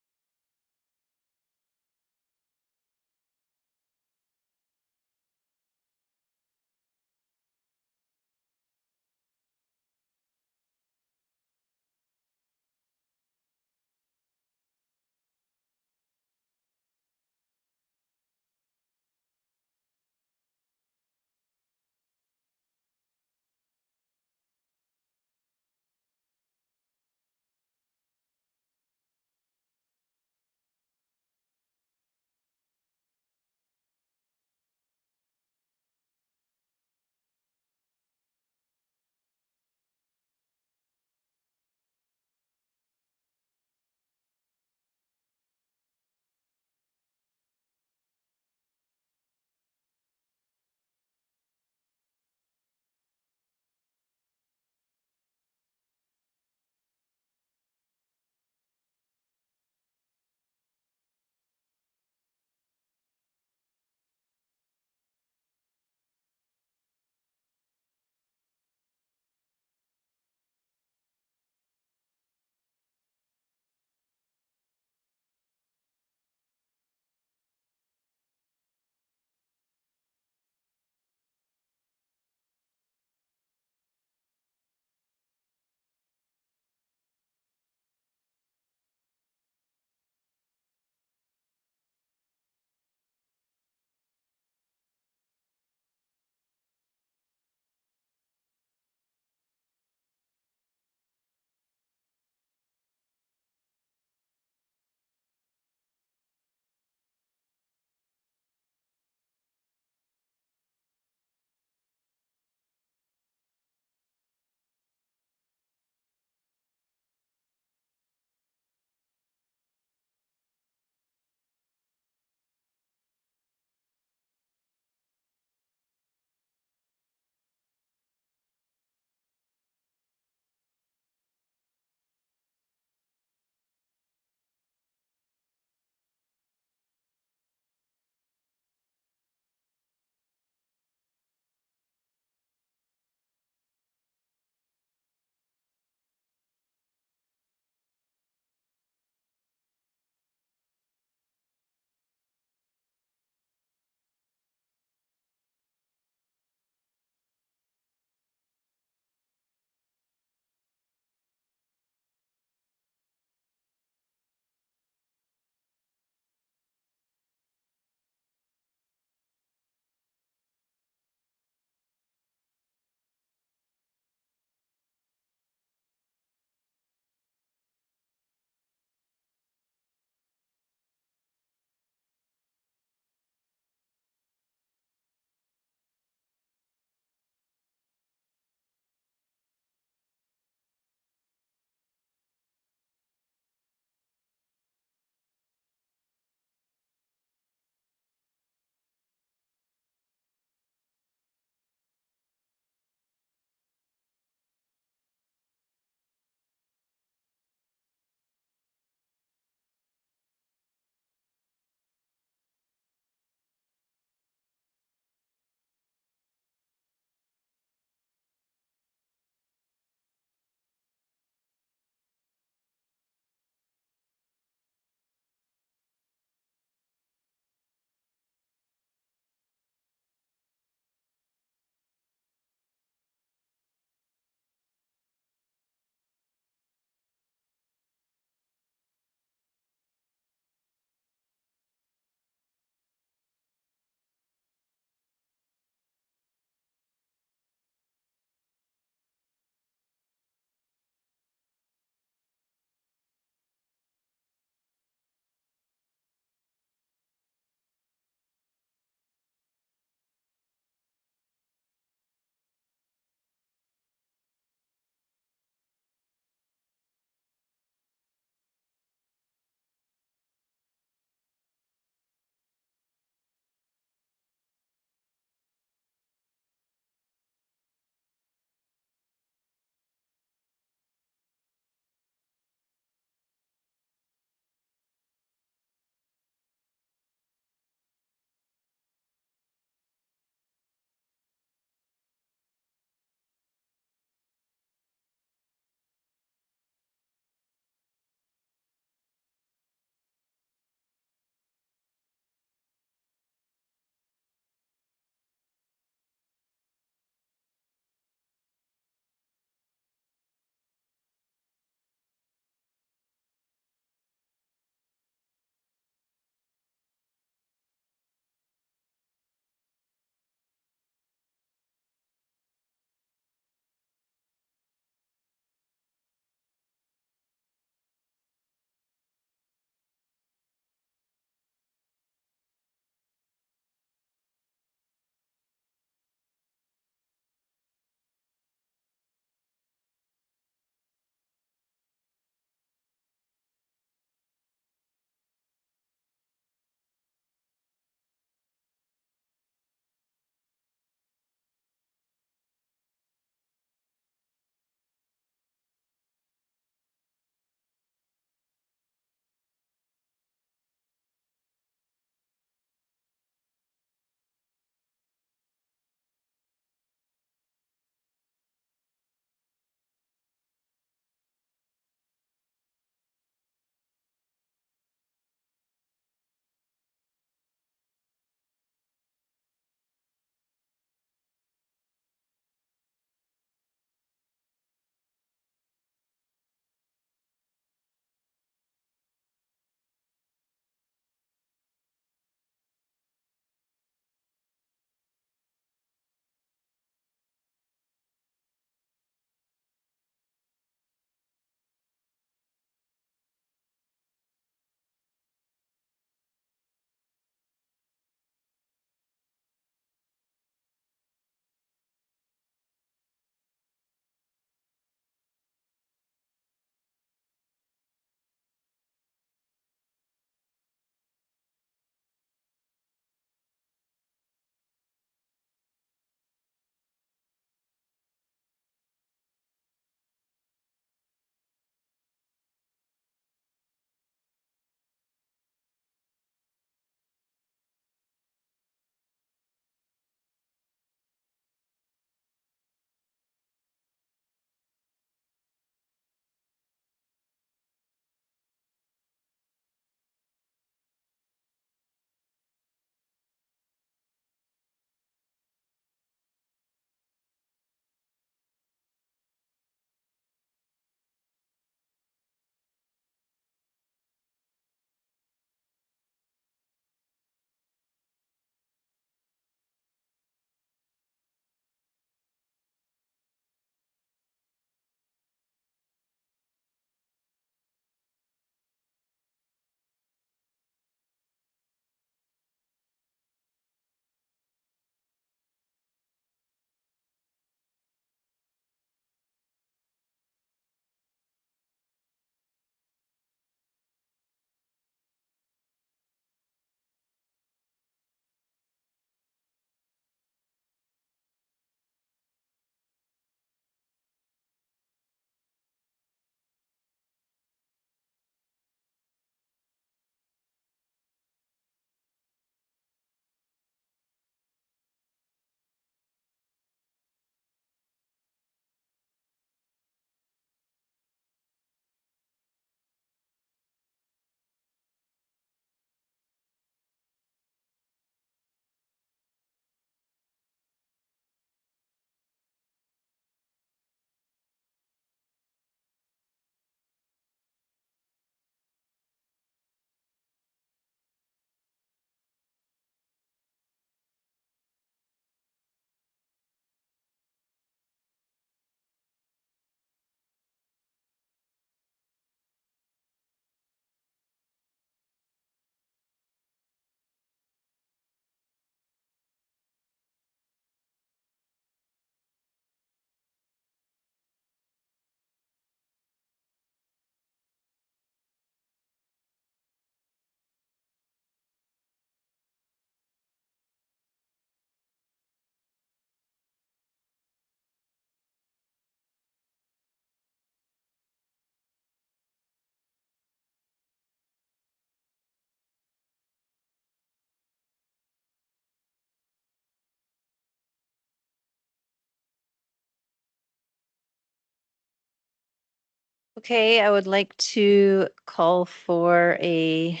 Okay, I would like to call for a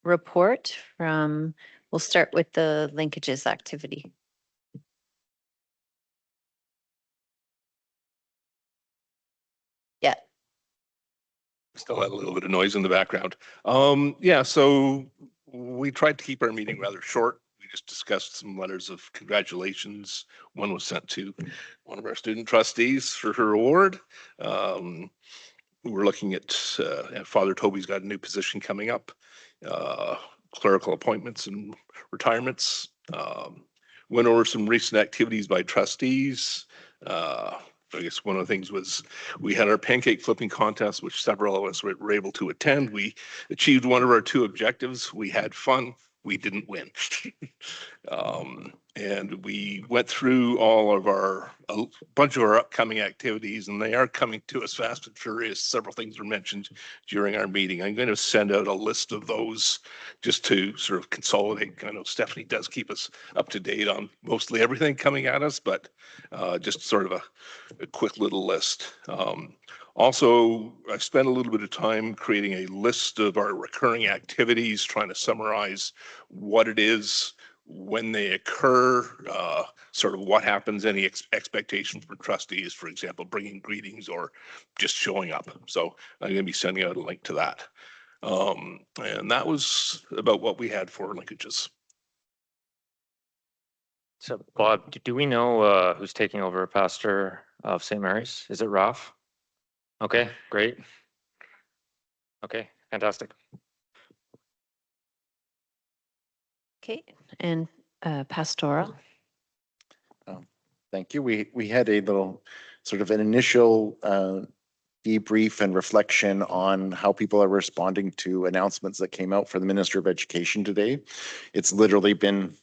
report from, we'll start with the linkages activity. Yeah. Still had a little bit of noise in the background. Yeah, so we tried to keep our meeting rather short. We just discussed some letters of congratulations. One was sent to one of our student trustees for her award. We were looking at Father Toby's got a new position coming up, clerical appointments and retirements. Went over some recent activities by trustees. I guess one of the things was we had our pancake flipping contest, which several of us were able to attend. We achieved one of our two objectives. We had fun. We didn't win. And we went through a bunch of our upcoming activities, and they are coming to us fast and furious. Several things were mentioned during our meeting. I'm going to send out a list of those just to sort of consolidate. I know Stephanie does keep us up to date on mostly everything coming at us, but just sort of a quick little list. Also, I spent a little bit of time creating a list of our recurring activities, trying to summarize what it is, when they occur, sort of what happens, any expectations for trustees, for example, bringing greetings or just showing up. So I'm going to be sending out a link to that. And that was about what we had for linkages. So Bob, do we know who's taking over pastor of St. Mary's? Is it Ralph? Okay, great. Okay, fantastic. Okay, and pastoral. Thank you. We had a little sort of an initial debrief and reflection on how people are responding to announcements that came out for the Minister of Education today. It's literally been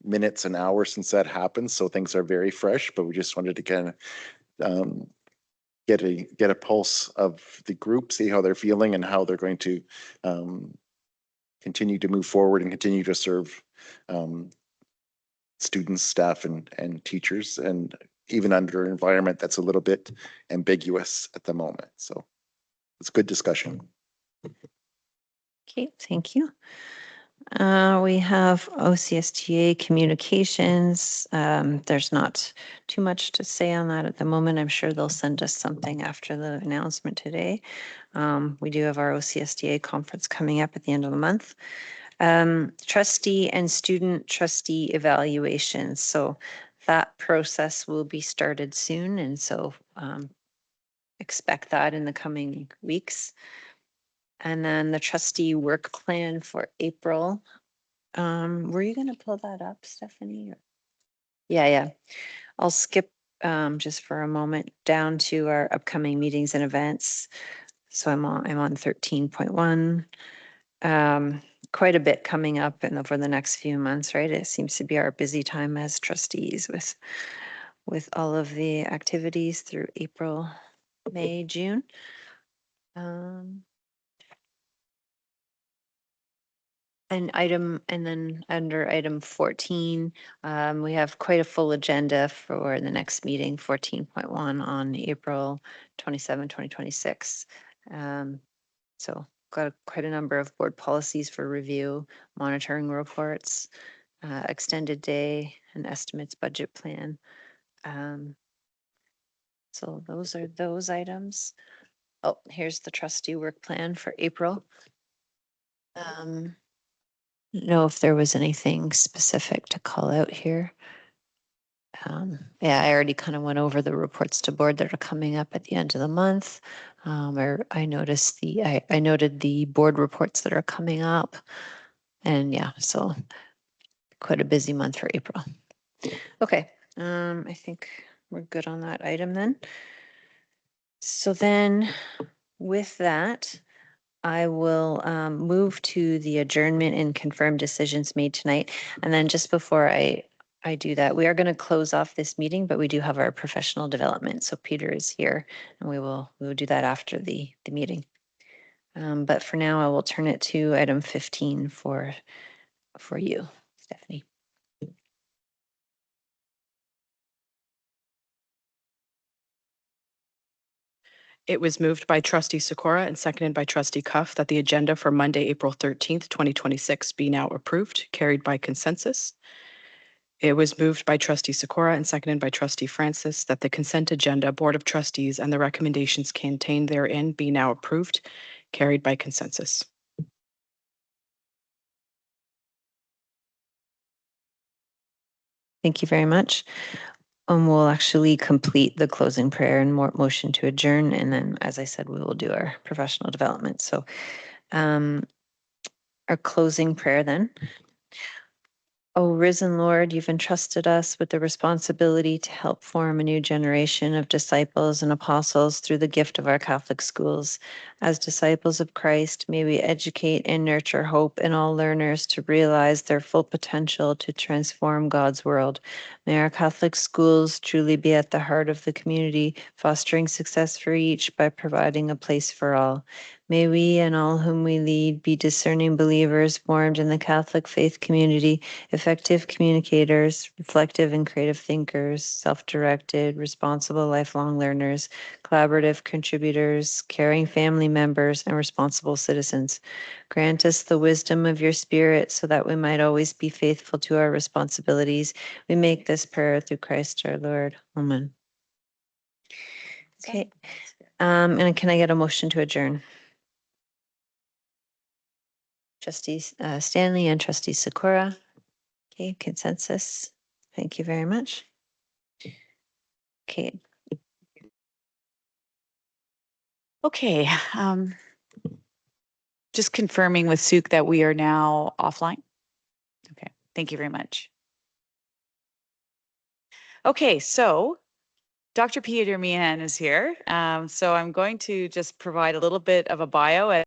minutes and hours since that happened, so things are very fresh, but we just wanted to kind of get a pulse of the group, see how they're feeling and how they're going to continue to move forward and continue to serve students, staff, and teachers, and even under an environment that's a little bit ambiguous at the moment. So it's good discussion. Okay, thank you. We have OCSTA communications. There's not too much to say on that at the moment. I'm sure they'll send us something after the announcement today. We do have our OCSTA conference coming up at the end of the month. Trustee and student trustee evaluations. So that process will be started soon. And so expect that in the coming weeks. And then the trustee work plan for April. Were you going to pull that up, Stephanie? Yeah. I'll skip just for a moment down to our upcoming meetings and events. So I'm on 13.1. Quite a bit coming up and over the next few months, right? It seems to be our busy time as trustees with all of the activities through April, May, June. And then under item 14, we have quite a full agenda for the next meeting, 14.1 on April 27, 2026. So got quite a number of board policies for review, monitoring reports, extended day and estimates budget plan. So those are those items. Oh, here's the trustee work plan for April. Know if there was anything specific to call out here. Yeah, I already kind of went over the reports to board that are coming up at the end of the month. Or I noticed I noted the board reports that are coming up. And yeah, so quite a busy month for April. Okay, I think we're good on that item then. So then with that, I will move to the adjournment and confirm decisions made tonight. And then just before I do that, we are going to close off this meeting, but we do have our professional development. So Peter is here and we will do that after the meeting. But for now, I will turn it to item 15 for you, Stephanie. It was moved by trustee Sikora and seconded by trustee Cuff that the agenda for Monday, April 13th, 2026 be now approved, carried by consensus. It was moved by trustee Sikora and seconded by trustee Francis that the consent agenda, Board of Trustees, and the recommendations contained therein be now approved, carried by consensus. Thank you very much. We'll actually complete the closing prayer and more motion to adjourn. And then, as I said, we will do our professional development. So our closing prayer then. O risen Lord, you've entrusted us with the responsibility to help form a new generation of disciples and apostles through the gift of our Catholic schools. As disciples of Christ, may we educate and nurture hope in all learners to realize their full potential to transform God's world. May our Catholic schools truly be at the heart of the community, fostering success for each by providing a place for all. May we and all whom we lead be discerning believers formed in the Catholic faith community, effective communicators, reflective and creative thinkers, self-directed, responsible lifelong learners, collaborative contributors, caring family members, and responsible citizens. Grant us the wisdom of your Spirit so that we might always be faithful to our responsibilities. We make this prayer through Christ our Lord. Amen. Okay. And can I get a motion to adjourn? Trustee Stanley and trustee Sikora. Okay, consensus. Thank you very much. Okay. Okay, just confirming with Suk that we are now offline. Okay, thank you very much. Okay, so Dr. Peter Meehan is here. So I'm going to just provide a little bit of a bio.